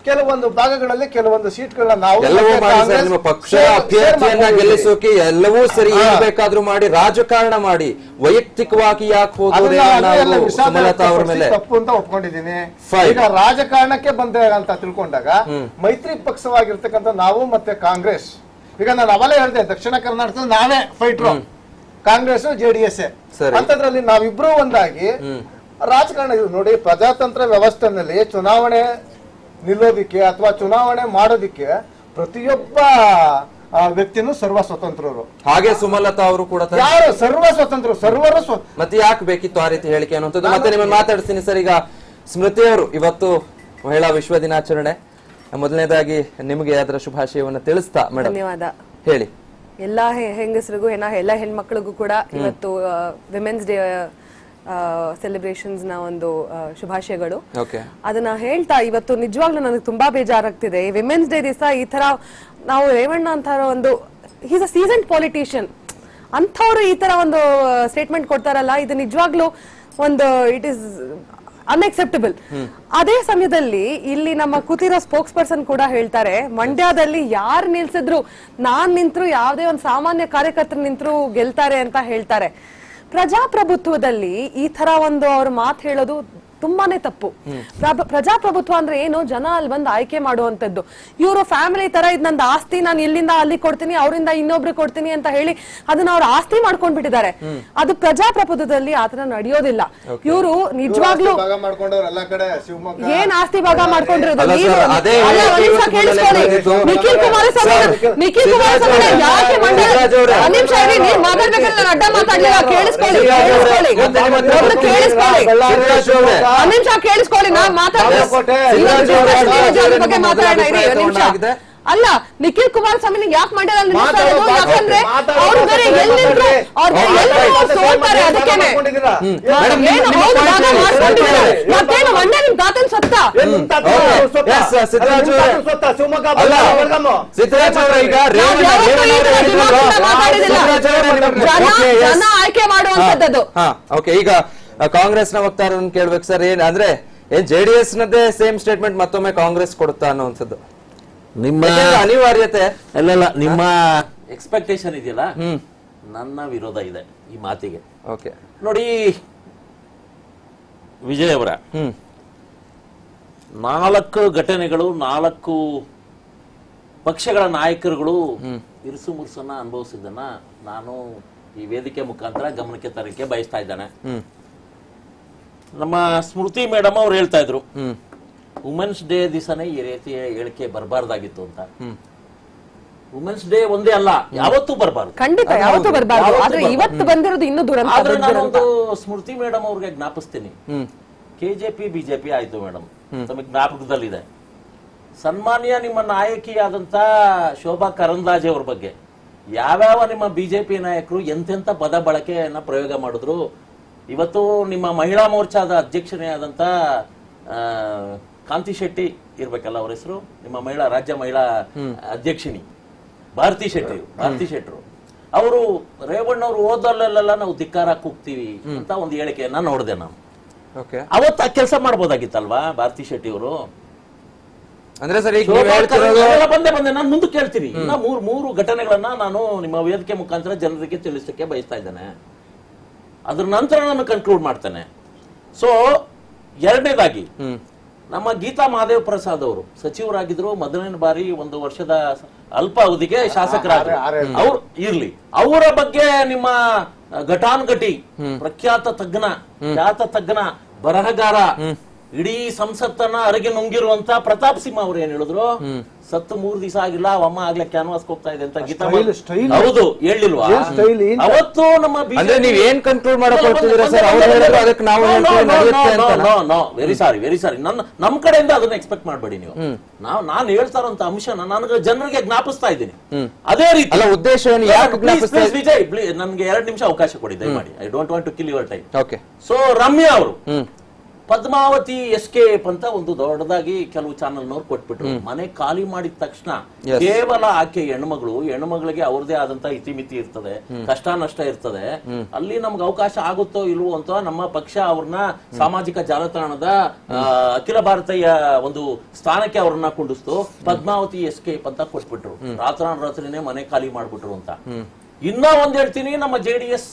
ಕೆಲವೊಂದು ಭಾಗಗಳಲ್ಲಿ ಕೆಲವೊಂದು ಸೀಟ್ಗಳನ್ನ ನಾವು ಪಕ್ಷ ಅಭ್ಯರ್ಥಿಯನ್ನ ಗೆಲ್ಲಿಸೋಕೆ ಎಲ್ಲವೂ ಸರಿ ಬೇಕಾದ್ರೂ ಮಾಡಿ ರಾಜಕಾರಣ ಮಾಡಿ ವೈಯಕ್ತಿಕವಾಗಿ ಯಾಕೆ ಸುಮಲತಾ ಅವರ ಮೇಲೆ ತಪ್ಪು ಅಂತ ಒಪ್ಕೊಂಡಿದ್ದೀನಿ. ಈಗ ರಾಜಕಾರಣಕ್ಕೆ ಬಂದೆ ಅಂತ ತಿಳ್ಕೊಂಡಾಗ ಮೈತ್ರಿ ಪಕ್ಷವಾಗಿರ್ತಕ್ಕಂಥ ನಾವು ಮತ್ತೆ ಕಾಂಗ್ರೆಸ್, ಈಗ ನಾನು ಅವಲೇ ಹೇಳಿದೆ ದಕ್ಷಿಣ ಕರ್ನಾಟಕದಲ್ಲಿ ನಾವೇ ಫೈಟ್ರು, ಕಾಂಗ್ರೆಸ್ ಜೆಡಿಎಸ್ ಅಂತದ್ರಲ್ಲಿ ನಾವಿಬ್ರು ಒಂದಾಗಿ ರಾಜಕಾರಣ ನೋಡಿ. ಪ್ರಜಾತಂತ್ರ ವ್ಯವಸ್ಥೆನಲ್ಲಿ ಚುನಾವಣೆ ನಿಲ್ಲೋದಿಕ್ಕೆ ಅಥವಾ ಚುನಾವಣೆ ಮಾಡೋದಿಕ್ಕೆ ಪ್ರತಿಯೊಬ್ಬ ವ್ಯಕ್ತಿನೂ ಸರ್ವ ಸ್ವತಂತ್ರರು. ಹಾಗೆ ಸುಮಲತಾ ಅವರು ಕೂಡ ಯಾರು ಸರ್ವ ಸ್ವತಂತ್ರರು ಮತ್ತೆ ಯಾಕೆ ಬೇಕಿತ್ತು ಆ ರೀತಿ ಹೇಳಿಕೆ ಅನ್ನುವಂಥದ್ದು? ಮತ್ತೆ ನಿಮ್ಮನ್ನು ಮಾತಾಡ್ತೀನಿ ಸರ್. ಈಗ ಸ್ಮೃತಿ ಅವರು, ಇವತ್ತು ಮಹಿಳಾ ವಿಶ್ವ ದಿನಾಚರಣೆ, ಮೊದಲನೇದಾಗಿ ನಿಮಗೆ ಅದರ ಶುಭಾಶಯವನ್ನು ತಿಳಿಸ್ತಾ ಮೇಡಮ್. ಧನ್ಯವಾದ. ಹೇಳಿ. ಎಲ್ಲಾ ಹೆಂಗಸರಿಗೂ ಎಲ್ಲ ಹೆಣ್ಮಕ್ಳಿಗೂ ಕೂಡ ಇವತ್ತು ವಿಮೆನ್ಸ್ ಡೇ ಸೆಲೆಬ್ರೇಷನ್ಸ್ ನ ಒಂದು ಶುಭಾಶಯಗಳು. ಅದನ್ನ ಹೇಳ್ತಾ ಇವತ್ತು ನಿಜವಾಗ್ಲೂ ನನಗೆ ತುಂಬಾ ಬೇಜಾರಾಗ್ತಿದೆ. ವಿಮೆನ್ಸ್ ಡೇ ದಿವಸ ಈ ತರ ನಾವು ರೇವಣ್ಣ ಅಂತ ಒಂದು ಈಸ್ ಅ ಸೀಸನ್ಡ್ ಪಾಲಿಟಿಷಿಯನ್ ಅಂಥವ್ರು ಈ ತರ ಒಂದು ಸ್ಟೇಟ್ಮೆಂಟ್ ಕೊಡ್ತಾರಲ್ಲ, ಇದು ನಿಜವಾಗ್ಲೂ ಒಂದು ಇಟ್ ಈಸ್ ಅನ್ಎಕ್ಸೆಪ್ಟಬಲ್. ಅದೇ ಸಮಯದಲ್ಲಿ ಇಲ್ಲಿ ನಮ್ಮ ಕೂತಿರೋ ಸ್ಪೋಕ್ಸ್ ಪರ್ಸನ್ ಕೂಡ ಹೇಳ್ತಾರೆ, ಮಂಡ್ಯದಲ್ಲಿ ಯಾರು ನಿಲ್ಸಿದ್ರು, ನಾನ್ ನಿಂತ್ರು, ಯಾವುದೇ ಒಂದು ಸಾಮಾನ್ಯ ಕಾರ್ಯಕರ್ತರು ನಿಂತ್ರು ಗೆಲ್ತಾರೆ ಅಂತ ಹೇಳ್ತಾರೆ. ಪ್ರಜಾಪ್ರಭುತ್ವದಲ್ಲಿ ಈ ತರ ಒಂದು ಅವ್ರ ಮಾತು ಹೇಳೋದು ತುಂಬಾನೇ ತಪ್ಪು. ಪ್ರಜಾಪ್ರಭುತ್ವ ಅಂದ್ರೆ ಏನು? ಜನ ಅಲ್ಲಿ ಬಂದು ಆಯ್ಕೆ ಮಾಡುವಂತದ್ದು. ಇವರು ಫ್ಯಾಮಿಲಿ ತರ ಇದ್ ನಂದು ಆಸ್ತಿ, ನಾನು ಇಲ್ಲಿಂದ ಅಲ್ಲಿ ಕೊಡ್ತೀನಿ, ಅವರಿಂದ ಇನ್ನೊಬ್ರು ಕೊಡ್ತೀನಿ ಅಂತ ಹೇಳಿ ಅದನ್ನ ಅವ್ರ ಆಸ್ತಿ ಮಾಡ್ಕೊಂಡ್ಬಿಟ್ಟಿದ್ದಾರೆ. ಅದು ಪ್ರಜಾಪ್ರಭುತ್ವದಲ್ಲಿ ಆತರ ನಡೆಯೋದಿಲ್ಲ. ಇವರು ನಿಜವಾಗ್ಲೂ ಏನ್ ಆಸ್ತಿ ಭಾಗ ಮಾಡ್ಕೊಂಡಿರೋದು? ನಿಖಿಲ್ ಕುಮಾರಸ್ವಾಮಿ ಯಾಕೆ ನಿಮಿಷ ನೀವು ಮಾತಾಡ್ಬೇಕಂದ್ರೆ ನಾನು ಅಡ್ಡ ಮಾತಾಡ್ಲಿಲ್ಲ. ಕೇಳಿಸ್ಕೊಳ್ಳಿ, ನಿಮಿಷ ಕೇಳಿಸ್ಕೊಳ್ಳಿ, ನಾ ಮಾತಾಡೋಣ. ಅಲ್ಲ, ನಿಖಿಲ್ ಕುಮಾರಸ್ವಾಮಿ ಯಾಕೆ ಮಾಡ್ಯಾರ ಯಾಕಂದ್ರೆ ಅವ್ರ ಬೇರೆ ಎಲ್ಲಿದ್ರು ಸೋಲ್ತಾರೆ. ಅದಕ್ಕೇನೆ ಮತ್ತೇನು ಮಂಡ್ಯ ನಿಮ್ ತಾತನ್ ಸತ್ತ ಜನ ಆಯ್ಕೆ ಮಾಡುವಂತದ್ದು. ಈಗ ಕಾಂಗ್ರೆಸ್ನ ವಕ್ತಾರರನ್ನು ಕೇಳ್ಬೇಕು ಸರ್. ಅಂದ್ರೆ ಜೆಡಿಎಸ್ ನದೇ ಸೇಮ್ ಸ್ಟೇಟ್ಮೆಂಟ್ ಮತ್ತೊಮ್ಮೆ ಕಾಂಗ್ರೆಸ್ ಕೊಡುತ್ತಾ ಅನ್ನುವಂಥದ್ದು ನಿಮ್ಮ ಅನಿವಾರ್ಯತೆ ಅಲ್ಲ, ನಿಮ್ಮ ಎಕ್ಸ್ಪೆಕ್ಟೇಷನ್ ಇದೆಯಲ್ಲ, ನನ್ನ ವಿರೋಧ ಇದೆ ಈ ಮಾತಿಗೆ. ಓಕೆ ನೋಡಿ ವಿಜಯ್ ಅವರ 4 ಘಟನೆಗಳು, 4 ಪಕ್ಷಗಳ ನಾಯಕರುಗಳು ಇರುಸು ಮುರುಸನ್ನ ಅನುಭವಿಸಿದ್ದನ್ನ ನಾನು ಈ ವೇದಿಕೆ ಮುಖಾಂತರ ಗಮನಕ್ಕೆ ತರಕ್ಕೆ ಬಯಸ್ತಾ ಇದ್ದಾನೆ. ನಮ್ಮ ಸ್ಮೃತಿ ಮೇಡಮ್ ಅವ್ರು ಹೇಳ್ತಾ ಇದ್ರು ವುಮೆನ್ಸ್ ಡೇ ದಿವಸನೇ ಈ ರೀತಿಯ ಹೇಳಿಕೆ ಬರಬಾರ್ದಾಗಿತ್ತು ಅಂತ. ವುಮೆನ್ಸ್ ಡೇ ಒಂದೇ ಅಲ್ಲ, ಯಾವತ್ತೂ ಬರಬಾರ್ದು, ಖಂಡಿತ ಯಾವತ್ತೂ ಬರಬಾರ್ದು. ಆದ್ರೆ ಇವತ್ತು ಬಂದಿರೋದು ಇನ್ನೂ ದುರಂತ. ಆದ್ರೆ ನಾನೊಂದು ಸ್ಮೃತಿ ಮೇಡಮ್ ಅವ್ರಿಗೆ ಜ್ಞಾಪಿಸ್ತೀನಿ. ಕೆಜೆಪಿ ಬಿಜೆಪಿ ಆಯ್ತು ಮೇಡಮ್, ತಮಗೆ ಜ್ಞಾಪಕದಲ್ಲಿದೆ. ಸನ್ಮಾನ್ಯ ನಿಮ್ಮ ನಾಯಕಿಯಾದಂತ ಶೋಭಾ ಕರಂದ್ಲಾಜೆ ಅವ್ರ ಬಗ್ಗೆ ಯಾವ್ಯಾವ ನಿಮ್ಮ ಬಿಜೆಪಿ ನಾಯಕರು ಎಂತೆಂತ ಪದ ಬಳಕೆಯನ್ನ ಪ್ರಯೋಗ ಮಾಡಿದ್ರು. ಇವತ್ತು ನಿಮ್ಮ ಮಹಿಳಾ ಮೋರ್ಚಾದ ಅಧ್ಯಕ್ಷನೇ ಆದಂತ ಕಾಂತಿ ಶೆಟ್ಟಿ ಇರ್ಬೇಕಲ್ಲ ಅವ್ರ ಹೆಸರು, ನಿಮ್ಮ ರಾಜ್ಯ ಮಹಿಳಾ ಅಧ್ಯಕ್ಷಿಣಿ ಭಾರತಿ ಶೆಟ್ಟರು ಅವರು ರೇವಣ್ಣವ್ರು ಓದಲ್ಲೆಲ್ಲ ನಾವು ಧಿಕ್ಕಾರ ಕೂಗ್ತೀವಿ ಅಂತ ಒಂದು ಹೇಳಿಕೆಯನ್ನ ನೋಡಿದೆ ನಾನು. ಅವತ್ತು ಆ ಕೆಲಸ ಮಾಡ್ಬೋದಾಗಿತ್ತಲ್ವಾ ಭಾರತಿ ಶೆಟ್ಟಿ ಅವರು? ಅಂದ್ರೆ ಸರ್ ಬಂದೆ ನಾನು ಮುಂದೆ ಕೇಳ್ತೀನಿ. ಇನ್ನ ಮೂರು ಘಟನೆಗಳನ್ನ ನಾನು ನಿಮ್ಮ ವೇದಿಕೆ ಮುಖಾಂತರ ಜನರಿಗೆ ತಿಳಿಸಕ್ಕೆ ಬಯಸ್ತಾ ಇದ್ದೇನೆ. ಅದ್ರ ನಂತರ ನಾನು ಕನ್ಕ್ಲೂಡ್ ಮಾಡ್ತೇನೆ. ಸೊ ಎರಡನೇದಾಗಿ ನಮ್ಮ ಗೀತಾ ಮಹಾದೇವ್ ಪ್ರಸಾದ್ ಅವರು ಸಚಿವರಾಗಿದ್ರು, ಮೊದಲನೇ ಬಾರಿ 1 ವರ್ಷದ ಅಲ್ಪ ಅವಧಿಗೆ ಶಾಸಕರಾದ್ರು. ಅವ್ರು ಇರ್ಲಿ, ಅವರ ಬಗ್ಗೆ ನಿಮ್ಮ ಘಟಾನುಘಟಿ ಖ್ಯಾತ ತಜ್ಞ ಬರಹಗಾರ, ಇಡೀ ಸಂಸತ್ತನ್ನ ಅರಗೆ ನುಂಗಿರುವಂತ ಪ್ರತಾಪ್ ಸಿಂಹ ಅವ್ರು ಏನ್ ಹೇಳಿದ್ರು, ಸತ್ತು 3 ದಿವಸ ಆಗಿಲ್ಲ, ಅವಮ್ಮ ಆಗ್ಲೇ ಕ್ಯಾನ್ವಾಸ್ ಹೋಗ್ತಾ ಇದೆ ಅಂತ ಗೀತಾ ಹೌದು ಹೇಳಿಲ್ವಾ? ಅವತ್ತು ನಮ್ಮ ನೀವ್ ಏನ್ ಕಂಟ್ರೋಲ್ ಮಾಡಕ್ ಹೊರಟಿದ್ದೀರಾ ಸರ್? ಅವ್ರು ಹೇಳಿದ್ರು ಅದಕ್ಕೆ ನಾವು ವೆರಿ ಸಾರಿ ನಮ್ ಕಡೆಯಿಂದ ಅದನ್ನ ಎಕ್ಸ್ಪೆಕ್ಟ್ ಮಾಡ್ಬೇಡಿ ನೀವು. ನಾನು ಹೇಳ್ತಾ ಇರೋಂತ ಅಂಶನ ನನಗೆ ಜನರಿಗೆ ಜ್ಞಾಪಿಸ್ತಾ ಇದ್ದೀನಿ. ಅದೇ ರೀತಿ ಉದ್ದೇಶ ವಿಜಯ್ ನನ್ಗೆ 2 ನಿಮಿಷ ಅವಕಾಶ ಕೊಡಿ ದಯಮಾಡಿ. I don't want to kill your time. Okay. So Ramya ಅವರು ಪದ್ಮಾವತಿ ಎಸ್ಕೇಪ್ ಅಂತ ಒಂದು ದೊಡ್ಡದಾಗಿ ಕೆಲವು ಚಾನಲ್ನವ್ರು ಕೊಟ್ಬಿಟ್ರು. ಮನೆ ಖಾಲಿ ಮಾಡಿದ ತಕ್ಷಣ ಕೇವಲ ಆಕೆ ಹೆಣ್ಮಗಳಿಗೆ ಅವ್ರದೇ ಆದಂತ ಇತಿಮಿತಿ ಇರ್ತದೆ, ಕಷ್ಟ ನಷ್ಟ ಇರ್ತದೆ. ಅಲ್ಲಿ ನಮ್ಗೆ ಅವಕಾಶ ಆಗುತ್ತೋ ಇಲ್ವೋ ಅಂತ ನಮ್ಮ ಪಕ್ಷ ಅವ್ರನ್ನ ಸಾಮಾಜಿಕ ಜಾಲತಾಣದ ಅಖಿಲ ಭಾರತೀಯ ಒಂದು ಸ್ಥಾನಕ್ಕೆ ಅವ್ರನ್ನ ಕುಂಡಿಸ್ತು. ಪದ್ಮಾವತಿ ಎಸ್ಕೇಪ್ ಅಂತ ಕೊಟ್ಬಿಟ್ರು. ರಾತ್ರಿನೇ ಮನೆ ಖಾಲಿ ಮಾಡ್ಬಿಟ್ರು ಅಂತ. ಇನ್ನ ಒಂದ್ ಹೇಳ್ತೀನಿ, ನಮ್ಮ JDS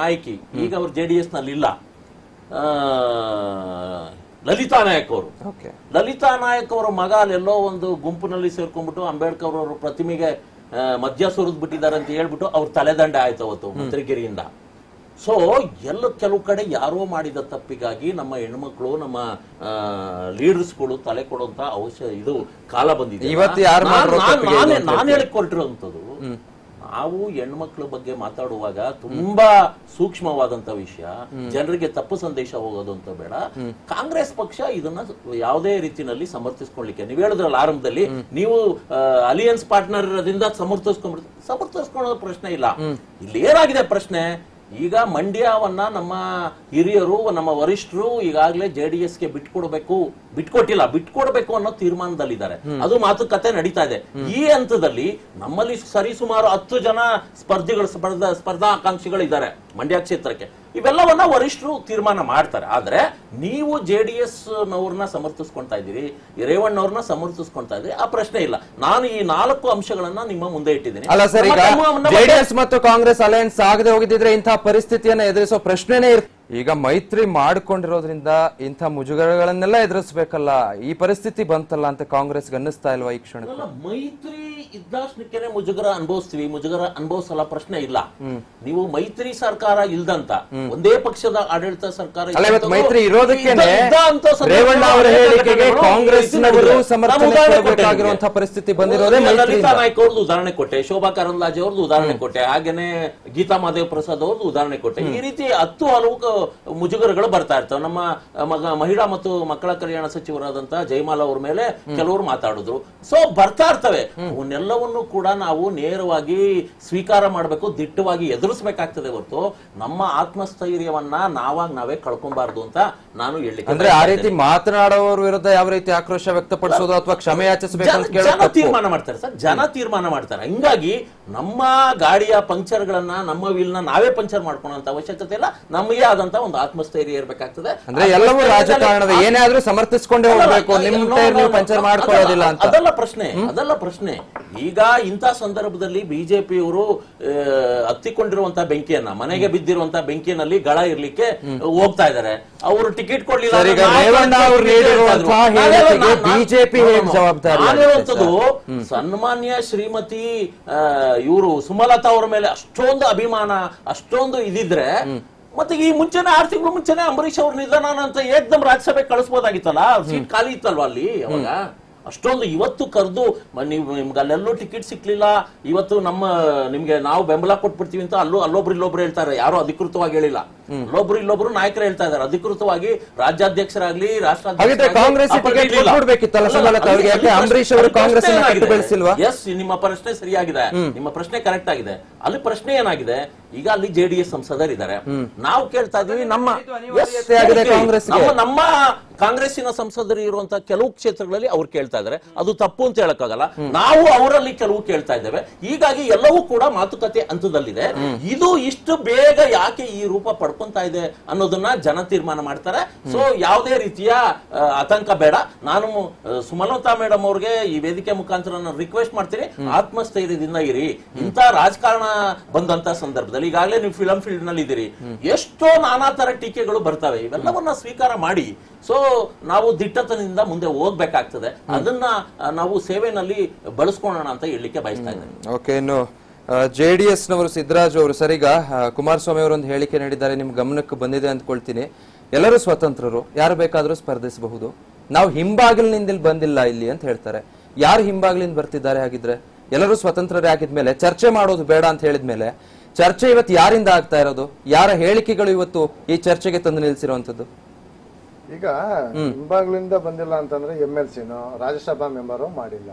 ನಾಯಕಿ, ಈಗ ಅವ್ರು JDS ನಲ್ಲಿ ಇಲ್ಲ, ಲಲಿತಾ ನಾಯಕ್ ಅವರ ಮಗ ಅಲ್ಲೆಲ್ಲೋ ಒಂದು ಗುಂಪಿನಲ್ಲಿ ಸೇರ್ಕೊಂಡ್ಬಿಟ್ಟು ಅಂಬೇಡ್ಕರ್ ಅವರ ಪ್ರತಿಮೆಗೆ ಮದ್ಯ ಸುರಿದ್ ಬಿಟ್ಟಿದ್ದಾರೆ ಅಂತ ಹೇಳ್ಬಿಟ್ಟು ಅವ್ರ ತಲೆದಂಡ ಆಯ್ತು ಅವತ್ತು ಮಂತ್ರಿಗಿರಿಯಿಂದ. ಸೊ ಕೆಲವು ಕಡೆ ಯಾರೋ ಮಾಡಿದ ತಪ್ಪಿಗಾಗಿ ನಮ್ಮ ಹೆಣ್ಮಕ್ಳು, ನಮ್ಮ ಲೀಡರ್ಸ್ಗಳು ತಲೆ ಕೊಡುವಂತ ಇದು ಕಾಲ ಬಂದಿದೆ. ನಾನು ಹೇಳಕ್ ಹೊರಟಿರುವಂತದ್ದು, ನಾವು ಹೆಣ್ಮಕ್ಳ ಬಗ್ಗೆ ಮಾತಾಡುವಾಗ ತುಂಬಾ ಸೂಕ್ಷ್ಮವಾದಂತ ವಿಷಯ, ಜನರಿಗೆ ತಪ್ಪು ಸಂದೇಶ ಹೋಗೋದು ಅಂತ ಬೇಡ. ಕಾಂಗ್ರೆಸ್ ಪಕ್ಷ ಇದನ್ನ ಯಾವುದೇ ರೀತಿಯಲ್ಲಿ ಸಮರ್ಥಿಸ್ಕೊಳ್ಳಿಕ್ಕೆ, ನೀವು ಹೇಳಿದ್ರಲ್ಲ ಆರಂಭದಲ್ಲಿ, ನೀವು ಅಲಿಯನ್ಸ್ ಪಾರ್ಟ್ನರ್ ದಿಂದ ಸಮರ್ಥಿಸ್ಕೊಳ್ಳೋ ಪ್ರಶ್ನೆ ಇಲ್ಲ. ಇಲ್ಲಿ ಏನಾಗಿದೆ ಪ್ರಶ್ನೆ, ಈಗ ಮಂಡ್ಯವನ್ನ ನಮ್ಮ ಹಿರಿಯರು, ನಮ್ಮ ವರಿಷ್ಠರು ಈಗಾಗಲೇ JDSಗೆ ಬಿಟ್ಕೊಡ್ಬೇಕು ಅನ್ನೋ ತೀರ್ಮಾನದಲ್ಲಿದ್ದಾರೆ. ಅದು ಮಾತುಕತೆ ನಡೀತಾ ಇದೆ. ಈ ಹಂತದಲ್ಲಿ ನಮ್ಮಲ್ಲಿ ಸರಿಸುಮಾರು 10 ಜನ ಸ್ಪರ್ಧಾಕಾಂಕ್ಷಿಗಳಿದ್ದಾರೆ ಮಂಡ್ಯ ಕ್ಷೇತ್ರಕ್ಕೆ. ಇವೆಲ್ಲವನ್ನ ವರಿಷ್ಠರು ತೀರ್ಮಾನ ಮಾಡ್ತಾರೆ. ಆದ್ರೆ ನೀವು JDS ನವ್ರನ್ನ ಸಮರ್ಥಿಸ್ಕೊಂತಾ ಇದ್ದೀರಿ, ರೇವಣ್ಣವ್ರನ್ನ ಸಮರ್ಥಿಸ್ಕೊಂತಾ ಇದ್ದೀರಿ, ಆ ಪ್ರಶ್ನೆ ಇಲ್ಲ. ನಾನು ಈ 4 ಅಂಶಗಳನ್ನ ನಿಮ್ಮ ಮುಂದೆ ಇಟ್ಟಿದ್ದೀನಿ. ಅಲ್ಲ ಸರ್, ಈಗ JDS ಮತ್ತು ಕಾಂಗ್ರೆಸ್ ಅಲಯನ್ಸ್ ಆಗದೆ ಹೋಗಿದ್ರೆ ಇಂತಹ ಪರಿಸ್ಥಿತಿಯನ್ನ ಎದುರಿಸೋ ಪ್ರಶ್ನೆನೇ ಈಗ ಮೈತ್ರಿ ಮಾಡ್ಕೊಂಡಿರೋದ್ರಿಂದ ಇಂಥ ಮುಜುಗರಗಳನ್ನೆಲ್ಲ ಎದುರಿಸಬೇಕಲ್ಲ, ಈ ಪರಿಸ್ಥಿತಿ ಬಂತಲ್ಲ ಅಂತ ಕಾಂಗ್ರೆಸ್ ಅನ್ನಿಸ್ತಾ ಇಲ್ವಾ ಈ ಕ್ಷಣ? ಮೈತ್ರಿ ಇದ್ದಾಷ್ಟಕ್ಕೆ ಮುಜುಗರ ಅನುಭವಿಸಲ್ಲ, ಪ್ರಶ್ನೆ ಇಲ್ಲ. ನೀವು ಮೈತ್ರಿ ಸರ್ಕಾರ ಇಲ್ದಂತ ಒಂದೇ ಪಕ್ಷದ ಆಡಳಿತ ಸರ್ಕಾರ ಮೈತ್ರಿ ಇರೋದಕ್ಕೇನೆ ರೇವಣ್ಣ ಅವರ ಹೇಳಿಕೆಗೆ ಕಾಂಗ್ರೆಸ್ನವರು ಸಮರ್ಥನೆ ಕೊಡಬೇಕಾಗಿರುವಂತಹ ಪರಿಸ್ಥಿತಿ ಬಂದಿರೋದೇ. ಲಲಿತಾ ನಾಯ್ಕ ಅವ್ರದ್ದು ಉದಾಹರಣೆ ಕೊಟ್ಟೆ, ಶೋಭಾ ಕರಂದ್ಲಾಜೆ ಅವ್ರದ್ದು ಉದಾಹರಣೆ ಕೊಟ್ಟೆ, ಹಾಗೇನೆ ಗೀತಾ ಮಾದೇವ್ ಪ್ರಸಾದ್ ಅವ್ರದ್ದು ಉದಾಹರಣೆ ಕೊಟ್ಟೆ. ಈ ರೀತಿ 10 ಹಲವು ಮುಜುಗರಗಳು ಬರ್ತಾ ಇರ್ತವೆ. ನಮ್ಮ ಮಹಿಳಾ ಮತ್ತು ಮಕ್ಕಳ ಕಲ್ಯಾಣ ಸಚಿವರಾದಂತ ಜಯಮಾಲ ಅವ್ರ ಮೇಲೆ ಕೆಲವರು ಮಾತಾಡಿದ್ರು. ಸೊ ಬರ್ತಾ ಇರ್ತವೆ. ಅವನ್ನೆಲ್ಲವನ್ನು ಕೂಡ ನಾವು ನೇರವಾಗಿ ಸ್ವೀಕಾರ ಮಾಡಬೇಕು, ದಿಟ್ಟವಾಗಿ ಎದುರಿಸಬೇಕಾಗ್ತದೆ ಹೊರತು ನಮ್ಮ ಆತ್ಮಸ್ಥೈರ್ಯವನ್ನ ನಾವೇ ಕಳ್ಕೊಬಾರ್ದು ಅಂತ ನಾನು ಹೇಳಿಕೆ. ಅಂದ್ರೆ ಆ ರೀತಿ ಮಾತನಾಡುವವರ ವಿರುದ್ಧ ಯಾವ ರೀತಿ ಆಕ್ರೋಶ ವ್ಯಕ್ತಪಡಿಸೋದು ಅಥವಾ ಕ್ಷಮೆ ಯಾಚಿಸಬೇಕು ಜನ ತೀರ್ಮಾನ ಮಾಡ್ತಾರೆ ಸರ್, ಜನ ತೀರ್ಮಾನ ಮಾಡ್ತಾರೆ. ಹಿಂಗಾಗಿ ನಮ್ಮ ಗಾಡಿಯ ಪಂಕ್ಚರ್ಗಳನ್ನ, ನಮ್ಮ ವೀಲ್ನ ನಾವೇ ಪಂಕ್ಚರ್ ಮಾಡ್ಕೊಳ್ಳೋ ಅವಶ್ಯಕತೆ ಇಲ್ಲ. ನಮಗೆ ಆದಂತ ಒಂದು ಆತ್ಮಸ್ಥೈರ್ಯ ಇರಬೇಕಾಗ್ತದೆ. ಅಂದ್ರೆ ಎಲ್ಲವೂ ರಾಜಕಾರಣದ ಏನೇ ಆದ್ರೂ ಸಮರ್ಥಿಸಿಕೊಂಡೇ ಹೋಗ್ಬೇಕು, ನಿಮ್ಮ ಪಂಚರ್ ಮಾಡ್ಕೊಳ್ಳೋದಿಲ್ಲ ಅಂತ. ಅದಲ್ಲ ಪ್ರಶ್ನೆ. ಈಗ ಇಂಥ ಸಂದರ್ಭದಲ್ಲಿ ಬಿಜೆಪಿಯವರು ಹತ್ತಿಕೊಂಡಿರುವಂತಹ ಬೆಂಕಿಯನ್ನ, ಮನೆಗೆ ಬಿದ್ದಿರುವಂತಹ ಬೆಂಕಿಯಲ್ಲಿ ಗಳ ಇರ್ಲಿಕ್ಕೆ ಹೋಗ್ತಾ ಇದ್ದಾರೆ. ಅವರು ಟಿಕೆಟ್ ಕೊಡ್ಲಿಲ್ಲ. ಬಿಜೆಪಿ ಸನ್ಮಾನ್ಯ ಶ್ರೀಮತಿ ಇವರು ಸುಮಲತಾ ಅವರ ಮೇಲೆ ಅಷ್ಟೊಂದು ಅಭಿಮಾನ, ಅಷ್ಟೊಂದು ಇದಿದ್ರೆ ಮತ್ತೆ ಈ ಮುಂಚೆನೆ 6 ತಿಂಗಳು ಮುಂಚೆನೆ ಅಂಬರೀಶ್ ಅವ್ರ ನಿಧನ ಅಂತ ಏಕ್ದಮ್ ರಾಜ್ಯಸಭೆ ಕಳಿಸಬಹುದಾಗಿತ್ತಲ್ಲ, ಸೀಟ್ ಖಾಲಿ ಇತ್ತಲ್ವಾ ಅಲ್ಲಿ ಅವಾಗ. ಅಷ್ಟೊಂದು ಇವತ್ತು ಕರೆದು ನಿಮ್ಗೆ ಅಲ್ಲೆಲ್ಲೂ ಟಿಕೆಟ್ ಸಿಕ್ಲಿಲ್ಲ, ಇವತ್ತು ನಿಮ್ಗೆ ನಾವು ಬೆಂಬಲ ಕೊಟ್ಬಿಡ್ತೀವಿ ಅಂತ ಅಲ್ಲೊಬ್ರು ಇಲ್ಲೊಬ್ರು ಹೇಳ್ತಾರೆ. ಯಾರು ಅಧಿಕೃತವಾಗಿ ಹೇಳಿಲ್ಲ, ಇಲ್ಲೊಬ್ರು ನಾಯಕರು ಹೇಳ್ತಾ ಇದ್ದಾರೆ. ಅಧಿಕೃತವಾಗಿ ರಾಜ್ಯಾಧ್ಯಕ್ಷರಾಗ್ಲಿ ಎಸ್, ನಿಮ್ಮ ಪ್ರಶ್ನೆ ಸರಿಯಾಗಿದೆ, ನಿಮ್ಮ ಪ್ರಶ್ನೆ ಕರೆಕ್ಟ್ ಆಗಿದೆ. ಅಲ್ಲಿ ಪ್ರಶ್ನೆ ಏನಾಗಿದೆ, ಈಗ ಅಲ್ಲಿ JDS ಸಂಸದರಿದ್ದಾರೆ. ನಾವು ಕೇಳ್ತಾ ಇದೀವಿ, ನಮ್ಮ ಕಾಂಗ್ರೆಸ್ಸಿನ ಸಂಸದರು ಇರುವಂತಹ ಕೆಲವು ಕ್ಷೇತ್ರಗಳಲ್ಲಿ ಅವ್ರು ಕೇಳ್ತಾ ಇದ್ದಾರೆ. ಅದು ತಪ್ಪು ಅಂತ ಹೇಳಕ್ಕಾಗಲ್ಲ. ನಾವು ಅವರಲ್ಲಿ ಕೆಲವು ಕೇಳ್ತಾ ಇದ್ದೇವೆ. ಹೀಗಾಗಿ ಎಲ್ಲವೂ ಕೂಡ ಮಾತುಕತೆ ಹಂತದಲ್ಲಿದೆ. ಇದು ಇಷ್ಟು ಬೇಗ ಯಾಕೆ ಈ ರೂಪ ಪಡ್ಕೊಂತಾ ಇದೆ ಅನ್ನೋದನ್ನ ಜನ ತೀರ್ಮಾನ ಮಾಡ್ತಾರೆ. ಸೊ ಯಾವುದೇ ರೀತಿಯ ಆತಂಕ ಬೇಡ. ನಾನು ಸುಮಲತಾ ಮೇಡಮ್ ಅವ್ರಿಗೆ ಈ ವೇದಿಕೆ ಮುಖಾಂತರ ನಾನು ರಿಕ್ವೆಸ್ಟ್ ಮಾಡ್ತೀನಿ, ಆತ್ಮಸ್ಥೈರ್ಯದಿಂದ ಇರಿ. ಇಂಥ ರಾಜಕಾರಣ ಬಂದಂತ ಸಂದರ್ಭದಲ್ಲಿ ಈಗಾಗಲೇ ನೀವು ಫಿಲಂ ಫೀಲ್ಡ್ ನಲ್ಲಿ ಇದ್ದೀರಿ, ಎಷ್ಟೋ ನಾನಾ ತರ ಟೀಕೆಗಳು ಬರ್ತವೆ. ಇವೆಲ್ಲವನ್ನ ಸ್ವೀಕಾರ ಮಾಡಿ. ಸೊ ನಾವು ದಿಟ್ಟತನದಿಂದ ಮುಂದೆ ಹೋಗ್ಬೇಕಾಗ್ತದೆ. ಅದನ್ನ ನಾವು ಸೇವೆನಲ್ಲಿ ಬಳಸ್ಕೊಳ್ಳೋಣ ಅಂತ ಹೇಳಲಿಕ್ಕೆ ಬಯಸ್ತಾ ಇದ್ದೇನೆ. ಓಕೆ, ಇನ್ನು JDS ನವರು ಸಿದ್ದರಾಜು ಅವರು ಸರ್, ಈಗ ಕುಮಾರಸ್ವಾಮಿ ಅವರೊಂದು ಹೇಳಿಕೆ ನೀಡಿದ್ದಾರೆ, ನಿಮ್ ಗಮನಕ್ಕೆ ಬಂದಿದೆ ಅಂದ್ಕೊಳ್ತೀನಿ. ಎಲ್ಲರೂ ಸ್ವತಂತ್ರರು, ಯಾರು ಬೇಕಾದ್ರೂ ಸ್ಪರ್ಧಿಸಬಹುದು, ನಾವು ಹಿಂಬಾಗಿಲಿನಿಂದ ಇಲ್ಲಿ ಬಂದಿಲ್ಲ ಇಲ್ಲಿ ಅಂತ ಹೇಳ್ತಾರೆ. ಯಾರು ಹಿಂಬಾಗಿಲಿಂದ ಬರ್ತಿದ್ದಾರೆ? ಹಾಗಿದ್ರೆ ಎಲ್ಲರೂ ಸ್ವತಂತ್ರರೇ ಆಗಿದ್ಮೇಲೆ ಚರ್ಚೆ ಮಾಡೋದು ಬೇಡ ಅಂತ ಹೇಳಿದ್ಮೇಲೆ ಚರ್ಚೆ ಇವತ್ತು ಯಾರಿಂದ ಆಗ್ತಾ ಇರೋದು? ಯಾರ ಹೇಳಿಕೆಗಳು ಇವತ್ತು ಈ ಚರ್ಚೆಗೆ ತಂದು ನಿಲ್ಸಿರುವಂತದ್ದು? ಈಗ ಹಿಂಬಾಗ್ಲಿಂದ ಬಂದಿಲ್ಲ ಅಂತಂದ್ರೆ MLC ನೋ ರಾಜ್ಯಸಭಾ ಮೆಂಬರು ಮಾಡಿಲ್ಲ.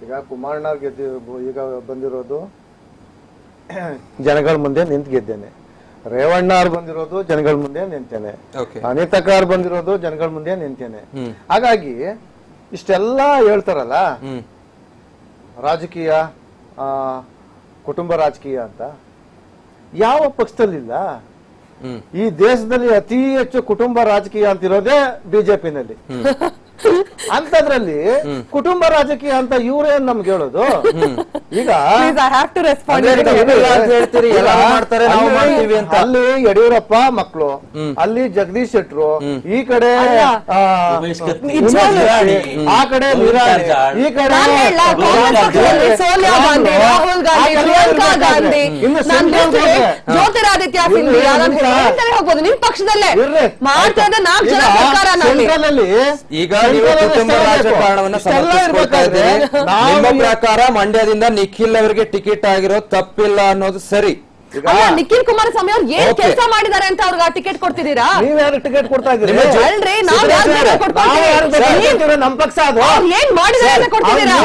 ಈಗ ಕುಮಾರಣ್ಣ ಈಗ ಬಂದಿರೋದು ಜನಗಳ ಮುಂದೆ ನಿಂತು ಗೆದ್ದೇನೆ. ರೇವಣ್ಣ ಅವ್ರು ಬಂದಿರೋದು ಜನಗಳ ಮುಂದೆ ನಿಂತೇನೆ. ಅನಿತಕ್ಕ ಅವ್ರು ಬಂದಿರೋದು ಜನಗಳ ಮುಂದೆ ನಿಂತೇನೆ. ಹಾಗಾಗಿ ಇಷ್ಟೆಲ್ಲ ಹೇಳ್ತಾರಲ್ಲ ರಾಜಕೀಯ, ಕುಟುಂಬ ರಾಜಕೀಯ ಅಂತ, ಯಾವ ಪಕ್ಷದಲ್ಲಿಲ್ಲ. ಈ ದೇಶದಲ್ಲಿ ಅತಿ ಹೆಚ್ಚು ಕುಟುಂಬ ರಾಜಕೀಯ ಅಂತಿರೋದೇ ಬಿಜೆಪಿನಲ್ಲಿ. ಅಂತದ್ರಲ್ಲಿ ಕುಟುಂಬ ರಾಜಕೀಯ ಅಂತ ಇವ್ರೇನ್ ನಮ್ಗೆ ಹೇಳೋದು? ಈಗ ಅಲ್ಲಿ ಯಡಿಯೂರಪ್ಪ ಮಕ್ಕಳು, ಅಲ್ಲಿ ಜಗದೀಶ್ ಶೆಟ್ರು, ಈ ಕಡೆ ಆ ಕಡೆ ನಿರಾಣಿ, ಈ ಕಡೆ ಸೋನಿಯಾ ಗಾಂಧಿ, ರಾಹುಲ್ ಗಾಂಧಿ, ಪ್ರಿಯಾಂಕಾ ಗಾಂಧಿ, ಜ್ಯೋತಿರಾದಿತ್ಯ ಸಿಂಧಿಯಾ ಹೋಗ್ಬೋದು. ನಿಮ್ ಪಕ್ಷದಲ್ಲೇ ಮಾಡ್ತಾ ಇದ್ದ 4 ಜನ ಸರ್ಕಾರನಲ್ಲಿ. ಈಗ ನೀವು ಕುಟುಂಬ ರಾಜಕಾರಣವನ್ನ ಸಮರ್ಥಿಸ್ಕೊಳ್ತಾ ಇದ್ದೀರಿ. ನಿಮ್ಮ ಪ್ರಕಾರ ಮಂಡ್ಯದಿಂದ ನಿಖಿಲ್ ಅವರಿಗೆ ಟಿಕೆಟ್ ಆಗಿರೋ ತಪ್ಪಿಲ್ಲ ಅನ್ನೋದು ಸರಿ? ನಿಖಿಲ್ ಕುಮಾರಸ್ವಾಮಿ ಅವ್ರು ಏನ್ ಕೆಲಸ ಮಾಡಿದ್ದಾರೆ ಅಂತ ಅವ್ರಿಗೆ ಟಿಕೆಟ್ ಕೊಡ್ತಿದ್ದೀರಾ? ನೀವ್ಯಾರು ಟಿಕೆಟ್ ಕೊಡ್ತಾ ಇದ್ದೀರಿ? ಅಲ್ರಿ, ನಮ್ ಪಕ್ಷ ಅದು ಏನ್ ಮಾಡಿದ್ದಾರೆ ಅಂತ ಕೊಡ್ತಿದ್ದೀರಾ?